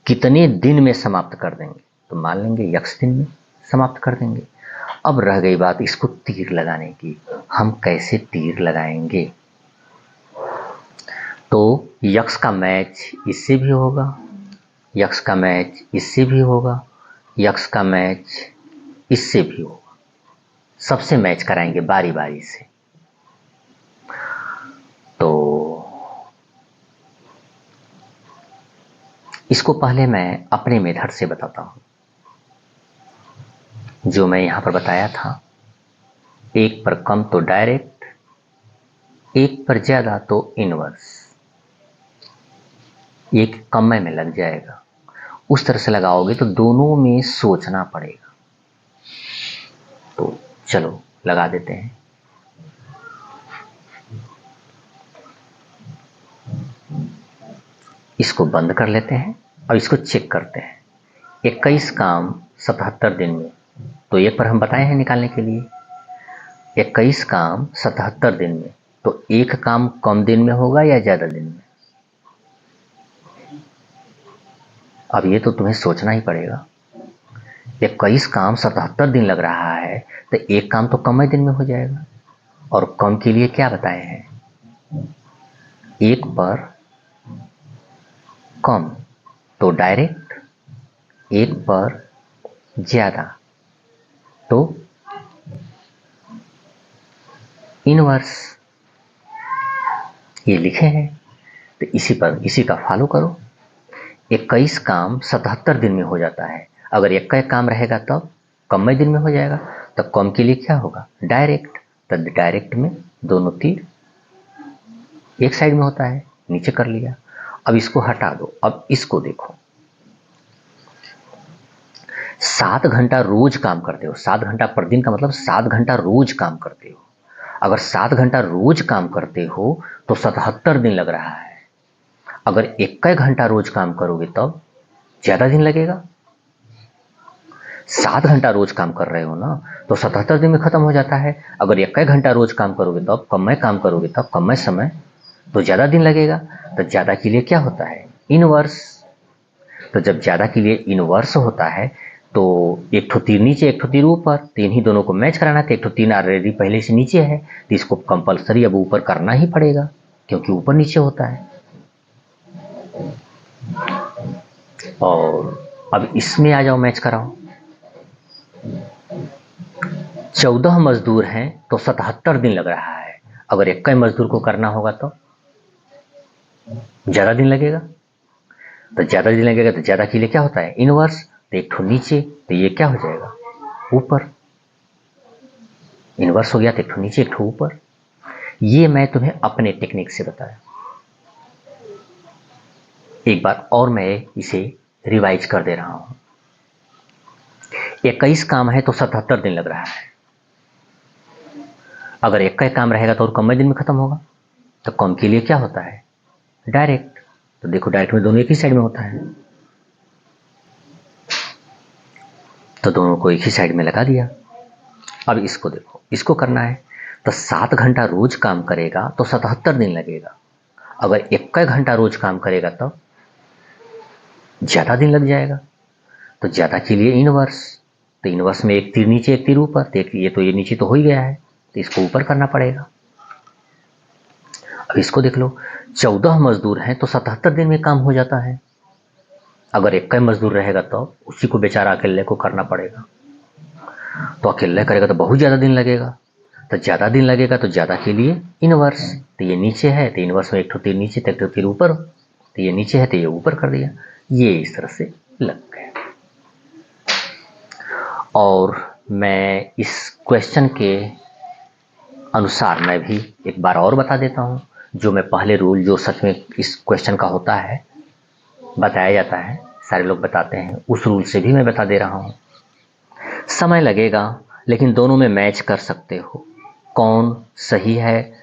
कितने दिन में समाप्त कर देंगे। तो मान लेंगे यक्ष दिन में समाप्त कर देंगे। अब रह गई बात इसको तीर लगाने की, हम कैसे तीर लगाएंगे। तो यक्ष का मैच इससे भी होगा, यक्ष का मैच इससे भी होगा, यक्ष का मैच इससे भी होगा, सबसे मैच कराएंगे बारी बारी से। तो इसको पहले मैं अपने मेथड से बताता हूं, जो मैं यहां पर बताया था। 1 पर कम तो डायरेक्ट, 1 पर ज्यादा तो इनवर्स। एक कम में लग जाएगा, उस तरह से लगाओगे तो दोनों में सोचना पड़ेगा। तो चलो लगा देते हैं। इसको बंद कर लेते हैं और इसको चेक करते हैं। 21 काम 77 दिन में, तो 1 पर हम बताए हैं निकालने के लिए। 21 काम 77 दिन में, तो 1 काम कम दिन में होगा या ज्यादा दिन में। अब ये तो तुम्हें सोचना ही पड़ेगा। 21 काम 77 दिन लग रहा है, तो 1 काम तो कम ही दिन में हो जाएगा। और कम के लिए क्या बताए हैं, 1 पर कम तो डायरेक्ट, 1 पर ज्यादा तो इनवर्स, ये लिखे हैं। तो इसी का फॉलो करो। 21 काम 77 दिन में हो जाता है। अगर 21 काम रहेगा तब कम दिन में हो जाएगा। तब कम के लिए क्या होगा, डायरेक्ट। तब डायरेक्ट में दोनों तीर एक साइड में होता है, नीचे कर लिया। अब इसको हटा दो। अब इसको देखो, 7 घंटा रोज काम करते हो। 7 घंटा पर दिन का मतलब 7 घंटा रोज काम करते हो। अगर 7 घंटा रोज काम करते हो तो 77 दिन लग रहा है। अगर 21 घंटा रोज काम करोगे तब ज्यादा दिन लगेगा। 7 घंटा रोज काम कर रहे हो ना, तो 77 दिन में खत्म हो जाता है। अगर 21 घंटा रोज काम करोगे तब कम काम करोगे, तब कम समय, तो ज्यादा दिन लगेगा। तो ज्यादा के लिए क्या होता है, इनवर्स। तो जब ज्यादा के लिए इनवर्स होता है तो एक ठो तीर नीचे एक ठो तीर ऊपर, तो इन्हीं दोनों को मैच कराना था। एक ठो तीर ऑलरेडी पहले से नीचे है, तो इसको कंपलसरी अब ऊपर करना ही पड़ेगा, क्योंकि ऊपर नीचे होता है। और अब इसमें आ जाओ, मैच कराओ। 14 मजदूर हैं तो 77 दिन लग रहा है। अगर 21 मजदूर को करना होगा तो ज्यादा दिन लगेगा। तो ज्यादा दिन लगेगा तो ज्यादा के लिए क्या होता है, इनवर्स। तो एक ठो नीचे, तो ये क्या हो जाएगा, ऊपर। इनवर्स हो गया तो एक ठो नीचे एक ठो ऊपर। ये मैं तुम्हें अपने टेक्निक से बताया। एक बार और मैं इसे रिवाइज कर दे रहा हूं। 21 काम है तो 77 दिन लग रहा है। अगर 21 काम रहेगा तो और कम दिन में खत्म होगा। तो कम के लिए क्या होता है, डायरेक्ट। तो देखो डायरेक्ट में दोनों एक ही साइड में होता है, तो दोनों को एक ही साइड में लगा दिया। अब इसको देखो, इसको करना है तो 7 घंटा रोज काम करेगा तो 77 दिन लगेगा। अगर 21 घंटा रोज काम करेगा तो ज्यादा दिन लग जाएगा। तो ज़्यादा के लिए इनवर्स, तो इनवर्स में एक तीर नीचे एक तीर ऊपर, देखिए ये नीचे तो हो ही गया है, तो इसको ऊपर करना पड़ेगा। अब इसको देख लो, 14 मजदूर हैं तो 77 दिन में काम हो जाता है। अगर एक का मजदूर रहेगा तो उसी को बेचारा अकेले को करना पड़ेगा, तो अकेले करेगा तो बहुत ज़्यादा दिन लगेगा, तो ज़्यादा दिन लगेगा तो ज़्यादा के लिए इनवर्स, तो ये नीचे है तो इनवर्स में एक तीर नीचे तो एक तीर ऊपर, तो ये नीचे है तो ये ऊपर कर दिया, ये इस तरह से लग गया। और मैं इस क्वेश्चन के अनुसार मैं भी एक बार और बता देता हूँ, जो मैं पहले रूल जो सच में इस क्वेश्चन का होता है बताया जाता है, सारे लोग बताते हैं, उस रूल से भी मैं बता दे रहा हूँ। समय लगेगा लेकिन दोनों में मैच कर सकते हो, कौन सही है,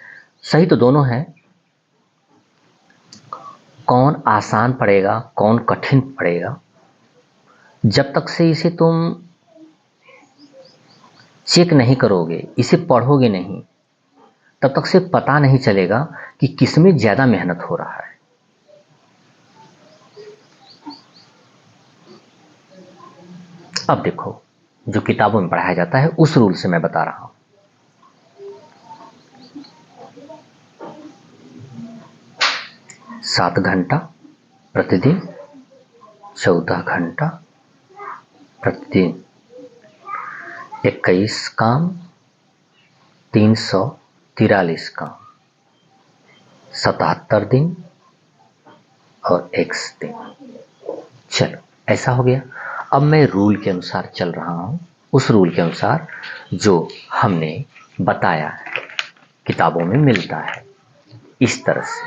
सही तो दोनों है, कौन आसान पड़ेगा कौन कठिन पड़ेगा, जब तक से इसे तुम चेक नहीं करोगे, इसे पढ़ोगे नहीं, तब तक से पता नहीं चलेगा कि किसमें ज़्यादा मेहनत हो रहा है। अब देखो, जो किताबों में पढ़ाया जाता है उस रूल से मैं बता रहा हूं। 7 घंटा प्रतिदिन, 14 घंटा प्रतिदिन, 21 काम, 343 काम, 77 दिन और x दिन। चलो ऐसा हो गया। अब मैं रूल के अनुसार चल रहा हूँ, उस रूल के अनुसार जो हमने बताया है, किताबों में मिलता है इस तरह से,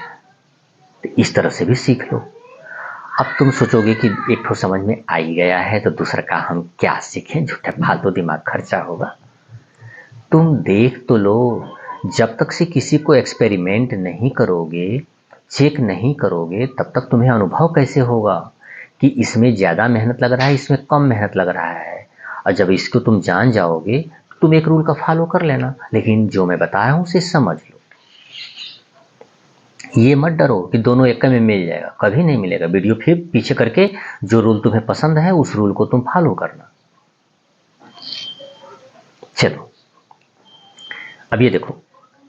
तो इस तरह से भी सीख लो। अब तुम सोचोगे कि एक तो समझ में आ ही गया है तो दूसरा का हम क्या सीखें, झूठा फालतू दिमाग खर्चा होगा। तुम देख तो लो, जब तक से किसी को एक्सपेरिमेंट नहीं करोगे, चेक नहीं करोगे, तब तक तुम्हें अनुभव कैसे होगा कि इसमें ज़्यादा मेहनत लग रहा है इसमें कम मेहनत लग रहा है। और जब इसको तुम जान जाओगे तुम एक रूल का फॉलो कर लेना, लेकिन जो मैं बताया हूँ उसे समझ लो। ये मत डरो कि दोनों एक में मिल जाएगा, कभी नहीं मिलेगा। वीडियो फिर पीछे करके जो रूल तुम्हें पसंद है उस रूल को तुम फॉलो करना। चलो अब ये देखो,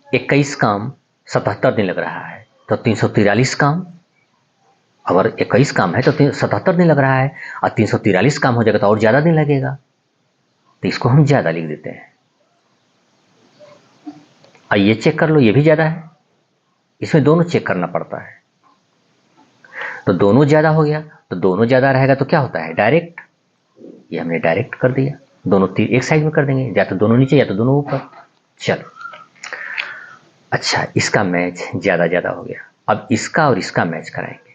21 काम 77 दिन लग रहा है तो 343 काम, अगर 21 काम है तो 77 दिन लग रहा है, और 343 काम हो जाएगा तो और ज़्यादा दिन लगेगा, तो इसको हम ज़्यादा लिख देते हैं। और ये चेक कर लो, ये भी ज़्यादा है, इसमें दोनों चेक करना पड़ता है, तो दोनों ज़्यादा हो गया, तो दोनों ज़्यादा रहेगा तो क्या होता है डायरेक्ट, ये हमने डायरेक्ट कर दिया, दोनों तीर एक साइड में कर देंगे, या तो दोनों नीचे या तो दोनों ऊपर। चलो अच्छा, इसका मैच ज़्यादा हो गया, अब इसका और इसका मैच कराएंगे।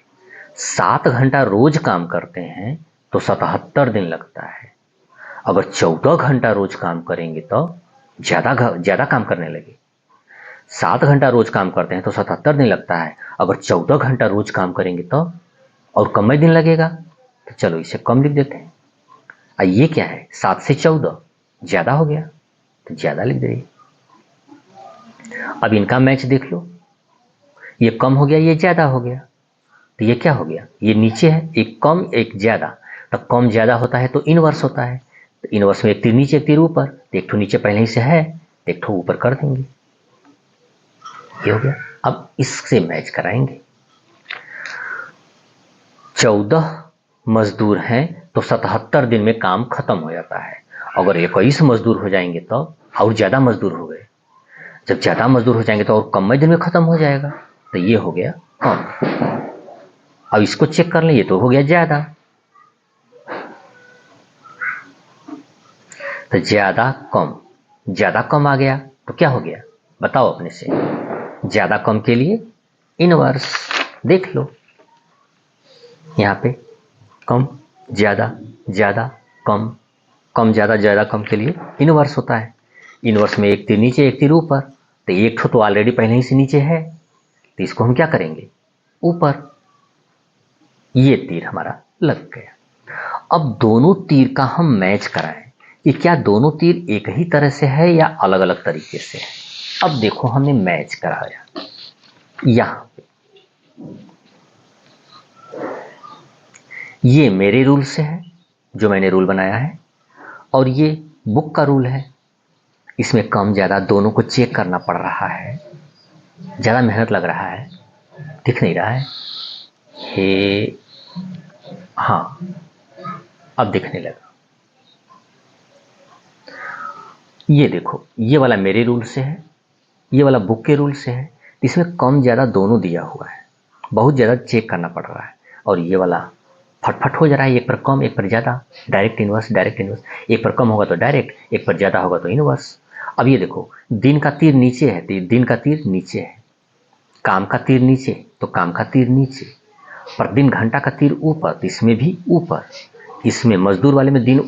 7 घंटा रोज काम करते हैं तो 77 दिन लगता है, अगर 14 घंटा रोज काम करेंगे तो ज़्यादा काम करने लगे। 7 घंटा रोज काम करते हैं तो 77 दिन लगता है, अगर 14 घंटा रोज काम करेंगे तो और कम ही दिन लगेगा, तो चलो इसे कम लिख देते हैं। ये क्या है, 7 से 14 ज़्यादा हो गया तो ज़्यादा लिख दीजिए। अब इनका मैच देख लो, ये कम हो गया ये ज़्यादा हो गया, तो ये क्या हो गया, ये नीचे है, एक कम एक ज़्यादा, तो कम ज़्यादा होता है तो इनवर्स होता है, तो इनवर्स में एक तीर नीचे एक तीर ऊपर, तो एक ठो नीचे पहले ही से है, एक ठो ऊपर कर देंगे, ये हो गया। अब इससे मैच कराएंगे, 14 मजदूर हैं तो 77 दिन में काम खत्म हो जाता है, अगर 21 मजदूर हो जाएंगे तो और ज़्यादा मजदूर हो गए, जब ज़्यादा मजदूर हो जाएंगे तो और कम दिन में खत्म हो जाएगा, तो ये हो गया कम। अब इसको चेक कर लें, ये तो हो गया ज़्यादा, तो ज़्यादा कम आ गया तो क्या हो गया बताओ अपने से, ज़्यादा कम के लिए इनवर्स, देख लो यहाँ पे कम ज़्यादा ज़्यादा कम, कम ज़्यादा कम के लिए इनवर्स होता है, इनवर्स में एक तीर नीचे एक तीर ऊपर, तो एक तो ऑलरेडी पहले ही से नीचे है, तो इसको हम क्या करेंगे ऊपर, ये तीर हमारा लग गया। अब दोनों तीर का हम मैच कराएं कि क्या दोनों तीर एक ही तरह से है या अलग अलग तरीके से है। अब देखो हमने मैच कराया, यहां पे ये मेरे रूल से है, जो मैंने रूल बनाया है, और ये बुक का रूल है। इसमें कम ज़्यादा दोनों को चेक करना पड़ रहा है, ज़्यादा मेहनत लग रहा है। दिख नहीं रहा है? हे, हाँ, अब दिखने लगा। ये देखो, ये वाला मेरे रूल से है, ये वाला बुक के रूल से है। इसमें कम ज़्यादा दोनों दिया हुआ है, बहुत ज़्यादा चेक करना पड़ रहा है। और ये वाला फटफट हो जा रहा है, एक पर कम एक पर ज़्यादा, डायरेक्ट इनवर्स डायरेक्ट इनवर्स। एक पर कम होगा तो डायरेक्ट, एक पर ज़्यादा होगा तो इनवर्स। अब ये देखो, दिन का तीर नीचे है तो दिन का तीर नीचे है, काम का तीर नीचे तो काम का तीर नीचे, पर दिन घंटा का तीर ऊपर तो इसमें भी ऊपर। इसमें मजदूर वाले में तीर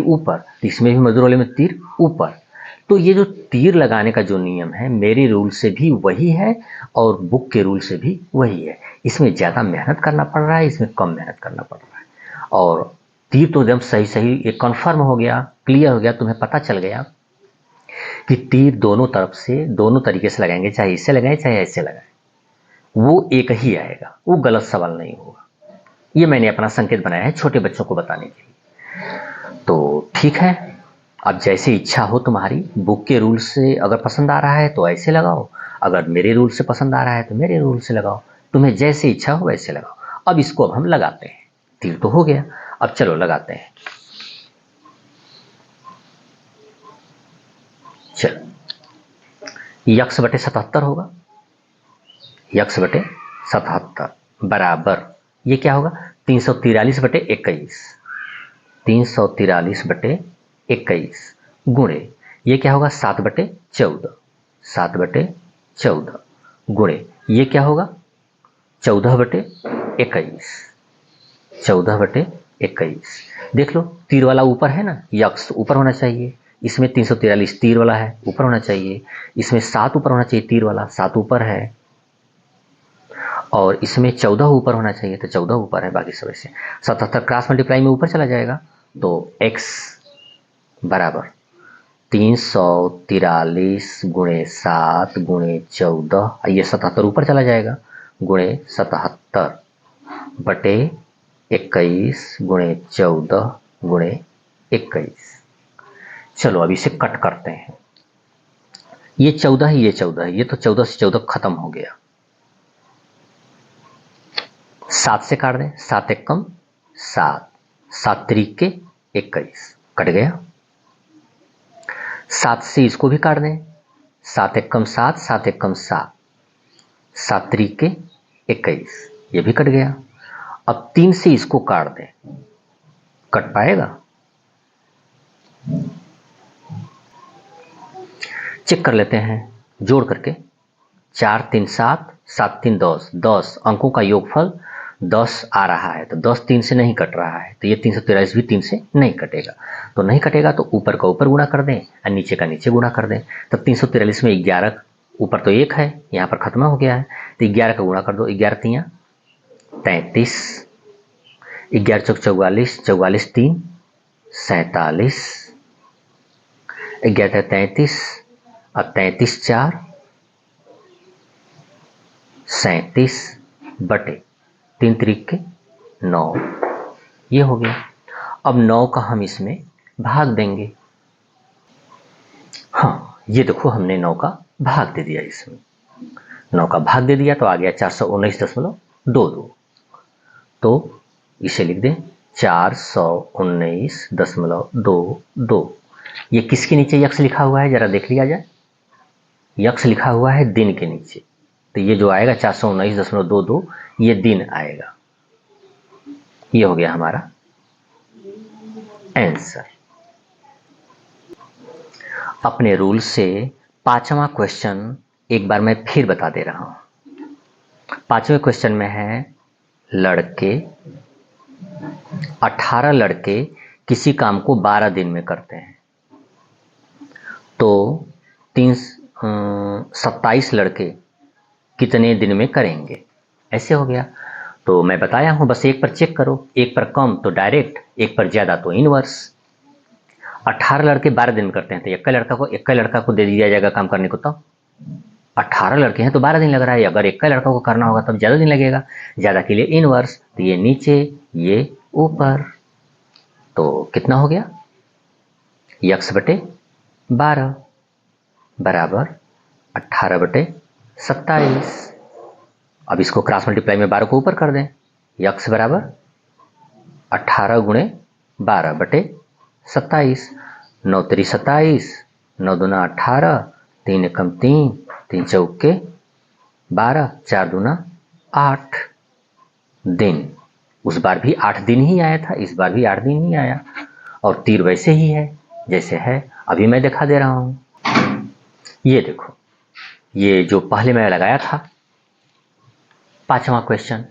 ऊपर तो इसमें भी मजदूर वाले में तीर ऊपर। तो ये जो तीर लगाने का जो नियम है मेरे रूल से भी वही है और बुक के रूल से भी वही है। इसमें ज़्यादा मेहनत करना पड़ रहा है, इसमें कम मेहनत करना पड़ रहा है। और तीर तो जब सही सही एक कन्फर्म हो गया, क्लियर हो गया, तुम्हें पता चल गया कि तीर दोनों तरफ से दोनों तरीके से लगाएंगे, चाहे इससे लगाएं चाहे ऐसे लगाएं, वो एक ही आएगा, वो गलत सवाल नहीं होगा। ये मैंने अपना संकेत बनाया है छोटे बच्चों को बताने के लिए। तो ठीक है, अब जैसे इच्छा हो तुम्हारी, बुक के रूल से अगर पसंद आ रहा है तो ऐसे लगाओ, अगर मेरे रूल से पसंद आ रहा है तो मेरे रूल से लगाओ, तुम्हें जैसे इच्छा हो वैसे लगाओ। अब इसको अब हम लगाते हैं, तीर तो हो गया, अब चलो लगाते हैं। चलो, यक्स बटे 77 होगा, यक्स बटे 77 बराबर, ये क्या होगा, 343 बटे 21, 343 बटे 21 गुणे, ये क्या होगा 7 बटे 14, 7 बटे 14 गुणे, ये क्या होगा 14 बटे 21, 14 बटे 21। देख लो, तीर वाला ऊपर है ना, यक्स ऊपर होना चाहिए, इसमें 343 तीर वाला है ऊपर होना चाहिए, इसमें 7 ऊपर होना चाहिए, तीर वाला 7 ऊपर है, और इसमें 14 ऊपर होना चाहिए तो 14 ऊपर है, बाकी सब ऐसे। 77 क्रॉस मल्टीप्लाई में ऊपर चला जाएगा तो x बराबर 343 गुणे 7 गुणे 14, ये 77 ऊपर चला जाएगा, गुणे 77 बटे 21 गुणे 14 गुणे 21। चलो अब इसे कट करते हैं, ये 14 है ये 14 है, ये तो 14 से 14 खत्म हो गया, 7 से काट दें, 7 एकम 7, 7 त्रिके 21 कट गया। 7 से इसको भी काट दें, 7 एकम 7, 7 एकम 7, 7 त्रिके 21, ये भी कट गया। अब 3 से इसको काट दें, कट पाएगा? चेक कर लेते हैं जोड़ करके, 4 3 7, 7 3 10, 10 अंकों का योगफल 10 आ रहा है, तो 10 3 से नहीं कट रहा है, तो ये 343 भी 3 से नहीं कटेगा। तो नहीं कटेगा तो ऊपर का ऊपर गुणा कर दें और नीचे का नीचे गुणा कर दें। तब 343 में 11, ऊपर तो 1 है, यहाँ पर खत्म हो गया है, तो 11 का गुणा कर दो, 11 तियाँ 33, 11 चौक 44, 44 3 47, 11 33, अब 33 4 37 बटे 3 त्रिके 9, ये हो गया। अब 9 का हम इसमें भाग देंगे। हाँ, ये देखो हमने 9 का भाग दे दिया, इसमें 9 का भाग दे दिया तो आ गया 419.22। तो इसे लिख दें 419.22। ये किसके नीचे यक्स लिखा हुआ है, जरा देख लिया जाए, यक्स लिखा हुआ है दिन के नीचे, तो ये जो आएगा 419.22 ये दिन आएगा। ये हो गया हमारा आंसर। अपने रूल से 5वां क्वेश्चन एक बार मैं फिर बता दे रहा हूं। 5वें क्वेश्चन में है, लड़के 18 लड़के किसी काम को 12 दिन में करते हैं, तो 27 लड़के कितने दिन में करेंगे, ऐसे हो गया। तो मैं बताया हूं, बस एक पर चेक करो, एक पर कम तो डायरेक्ट, एक पर ज्यादा तो इनवर्स। 18 लड़के 12 दिन में करते हैं तो एक लड़का को दे दिया जाएगा काम करने को, तो 18 लड़के हैं तो 12 दिन लग रहा है, अगर एक लड़का को करना होगा तब ज्यादा दिन लगेगा, ज्यादा के लिए इनवर्स, तो ये नीचे ये ऊपर। तो कितना हो गया, यक्स बटे 12 बराबर 18/27। अब इसको क्रॉस मल्टीप्लाई में 12 को ऊपर कर दें, यक्स बराबर 18 गुणे 12/27। 9 3 27, 9 दूना 18, 3 एकम 3, 3 चौके 12, 4 दूना 8 दिन। उस बार भी 8 दिन ही आया था, इस बार भी 8 दिन ही आया, और तीर वैसे ही है जैसे है अभी मैं दिखा दे रहा हूं। ये देखो, ये जो पहले मैंने लगाया था 5वां क्वेश्चन,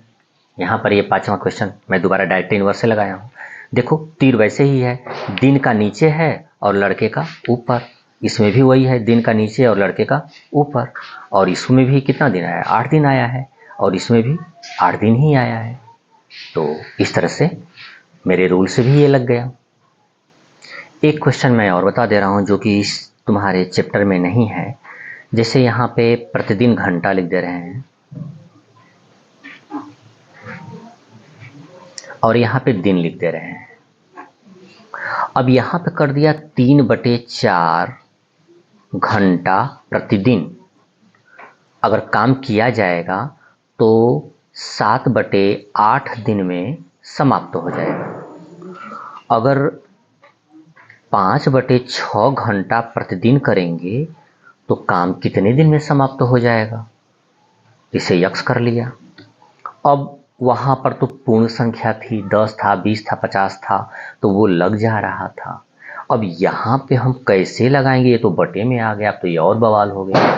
यहाँ पर ये 5वां क्वेश्चन मैं दोबारा डायरेक्ट इनवर्स से लगाया हूँ। देखो तीर वैसे ही है, दिन का नीचे है और लड़के का ऊपर। इसमें भी वही है, दिन का नीचे और लड़के का ऊपर। और इसमें भी कितना दिन आया, 8 दिन आया है, और इसमें भी 8 दिन ही आया है। तो इस तरह से मेरे रूल से भी ये लग गया। एक क्वेश्चन मैं और बता दे रहा हूँ जो कि इस तुम्हारे चैप्टर में नहीं है। जैसे यहाँ पे प्रतिदिन घंटा लिख दे रहे हैं और यहाँ पे दिन लिख दे रहे हैं। अब यहाँ पे कर दिया 3/4 घंटा प्रतिदिन। अगर काम किया जाएगा तो 7/8 दिन में समाप्त हो जाएगा। अगर 5/6 घंटा प्रतिदिन करेंगे तो काम कितने दिन में समाप्त हो जाएगा, इसे यक्स कर लिया। अब वहाँ पर तो पूर्ण संख्या थी, 10 था, 20 था, 50 था, तो वो लग जा रहा था। अब यहाँ पे हम कैसे लगाएंगे, ये तो बटे में आ गया, अब तो ये और बवाल हो गया।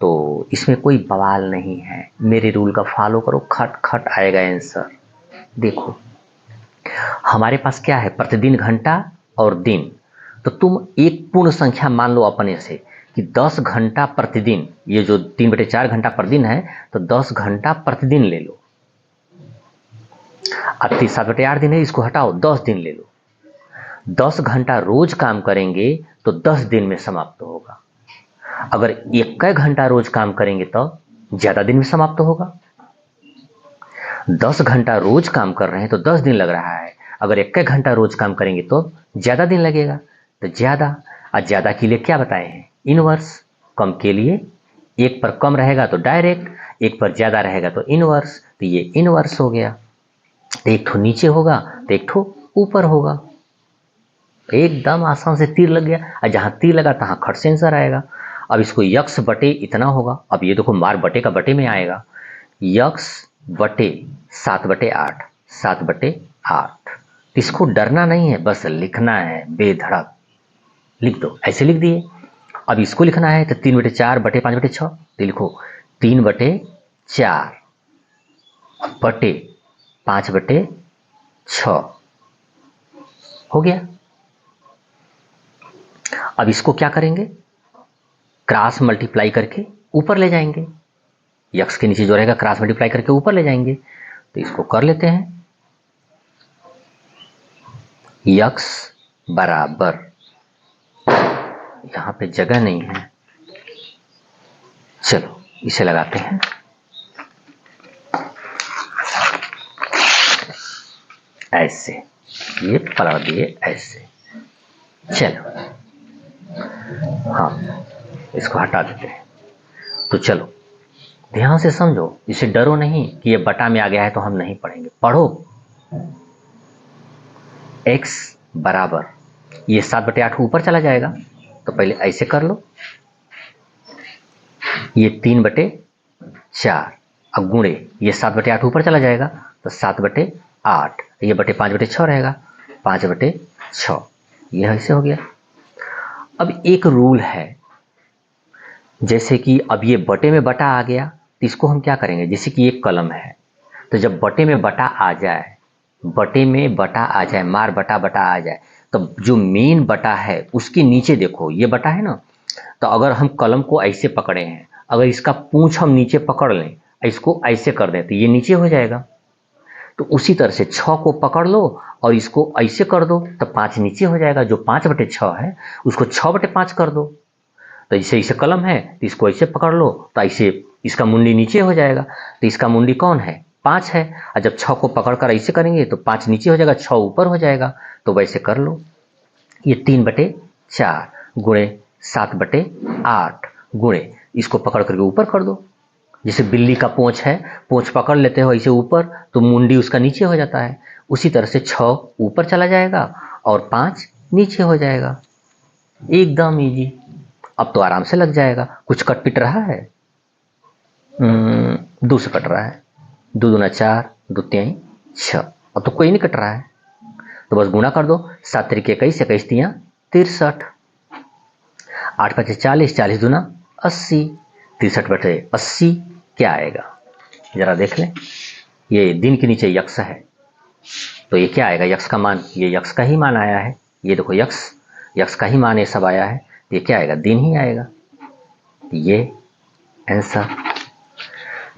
तो इसमें कोई बवाल नहीं है, मेरे रूल का फॉलो करो, खट खट आएगा आंसर। देखो हमारे पास क्या है, प्रतिदिन घंटा और दिन। तो तुम एक पूर्ण संख्या मान लो अपने से कि 10 घंटा प्रतिदिन, ये जो 3/4 घंटा पर दिन है, तो 10 घंटा प्रतिदिन ले लो। अब 7/8 दिन है, इसको हटाओ, 10 दिन ले लो। 10 घंटा रोज काम करेंगे तो 10 दिन में समाप्त होगा। अगर 1 घंटा रोज काम करेंगे तो ज्यादा दिन में समाप्त होगा। 10 घंटा रोज काम कर रहे हैं तो 10 दिन लग रहा है, अगर 1 घंटा रोज काम करेंगे तो ज्यादा दिन लगेगा। तो ज्यादा, और ज्यादा के लिए क्या बताए हैं, इनवर्स। कम के लिए 1 पर कम रहेगा तो डायरेक्ट, 1 पर ज्यादा रहेगा तो इनवर्स। तो ये इनवर्स हो गया। तो एक ठो नीचे होगा तो एक ठो ऊपर होगा। एकदम आसान से तीर लग गया, और जहां तीर लगा तहां खट से आंसर आएगा। अब इसको यक्स बटे इतना होगा। अब ये देखो मार बटे का बटे में आएगा, यक्स बटे 7/8, 7/8। इसको डरना नहीं है, बस लिखना है बेधड़क, लिख दो, ऐसे लिख दिए। अब इसको लिखना है तो 3/4 बटे 5/6, तो लिखो 3/4 बटे 5/6 हो गया। अब इसको क्या करेंगे, क्रॉस मल्टीप्लाई करके ऊपर ले जाएंगे। यक्स के नीचे जो रहेगा क्रॉस मल्टीप्लाई करके ऊपर ले जाएंगे। तो इसको कर लेते हैं, यक्स बराबर, यहां पे जगह नहीं है, चलो इसे लगाते हैं। ऐसे ये पलट दिए ऐसे, चलो हाँ इसको हटा देते हैं। तो चलो ध्यान से समझो, इसे डरो नहीं कि ये बटा में आ गया है तो हम नहीं पढ़ेंगे, पढ़ो। x बराबर, ये 7/8 ऊपर चला जाएगा तो पहले ऐसे कर लो, ये 3/4, अब गुणे ये 7/8 ऊपर चला जाएगा तो 7/8, ये बटे 5/6 रहेगा, 5/6, यह ऐसे हो गया। अब एक रूल है, जैसे कि अब ये बटे में बटा आ गया तो इसको हम क्या करेंगे, जैसे कि एक कलम है, तो जब बटे में बटा आ जाए, बटे में बटा आ जाए, मार बटा बटा आ जाए, तो जो मेन बटा है उसके नीचे देखो ये बटा है ना, तो अगर हम कलम को ऐसे पकड़े हैं, अगर इसका पूंछ हम नीचे पकड़ लें, इसको ऐसे कर दें तो ये नीचे हो जाएगा। तो उसी तरह से 6 को पकड़ लो और इसको ऐसे कर दो तो 5 नीचे हो जाएगा। जो 5/6 है उसको 6/5 कर दो। तो जैसे इसे कलम है तो इसको ऐसे पकड़ लो तो ऐसे इसका मुंडी नीचे हो जाएगा। तो इसका मुंडी कौन है, 5 है, और जब 6 को पकड़कर ऐसे करेंगे तो 5 नीचे हो जाएगा, 6 ऊपर हो जाएगा। तो वैसे कर लो, ये 3/4 गुणे 7/8 गुणे इसको पकड़ करके ऊपर कर दो। जैसे बिल्ली का पूंछ है, पूंछ पकड़ लेते हो ऐसे ऊपर तो मुंडी उसका नीचे हो जाता है, उसी तरह से 6 ऊपर चला जाएगा और 5 नीचे हो जाएगा। एकदम इजी। अब तो आराम से लग जाएगा। कुछ कट पिट रहा है? 2 से कट रहा है। 2 दूना 4, 2 तिहाई 6। अब तो कोई नहीं कट रहा है, तो बस गुणा कर दो। 7 तरीके 21, 21 तिया 63, 8 5 40, 40 दूना 80, 63/80 क्या आएगा जरा देख लें। ये दिन के नीचे यक्ष है, तो ये क्या आएगा? यक्ष का मान, ये यक्ष का ही मान आया है। ये देखो यक्ष का ही मान ये सब आया है, ये क्या आएगा? दिन ही आएगा। ये आंसर।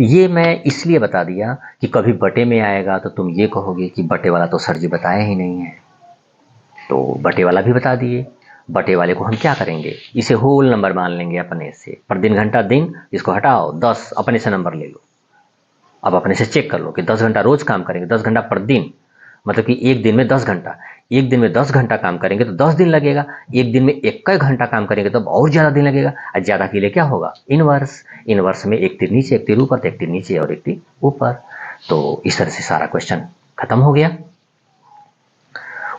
ये मैं इसलिए बता दिया कि कभी बटे में आएगा तो तुम ये कहोगे कि बटे वाला तो सर जी बताया ही नहीं है, तो बटे वाला भी बता दिए। बटे वाले को हम क्या करेंगे? इसे होल नंबर मान लेंगे अपने से। पर दिन घंटा दिन, इसको हटाओ, 10 अपने से नंबर ले लो। अब अपने से चेक कर लो कि 10 घंटा रोज काम करेंगे, 10 घंटा पर दिन, मतलब कि एक दिन में 10 घंटा। एक दिन में 10 घंटा काम करेंगे तो 10 दिन लगेगा। एक दिन में 1 घंटा काम करेंगे तो और ज़्यादा दिन लगेगा। और ज़्यादा के लिए क्या होगा? इनवर्स। इनवर्स में एक तीर नीचे, एक तीर ऊपर, तो एक तीर नीचे और एक तीर ऊपर। तो इस तरह से सारा क्वेश्चन खत्म हो गया।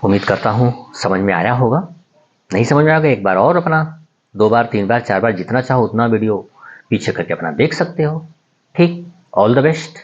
उम्मीद करता हूँ समझ में आया होगा। नहीं समझ में आएगा एक बार और अपना 2 बार 3 बार 4 बार जितना चाहो उतना वीडियो पीछे करके अपना देख सकते हो। ठीक, ऑल द बेस्ट।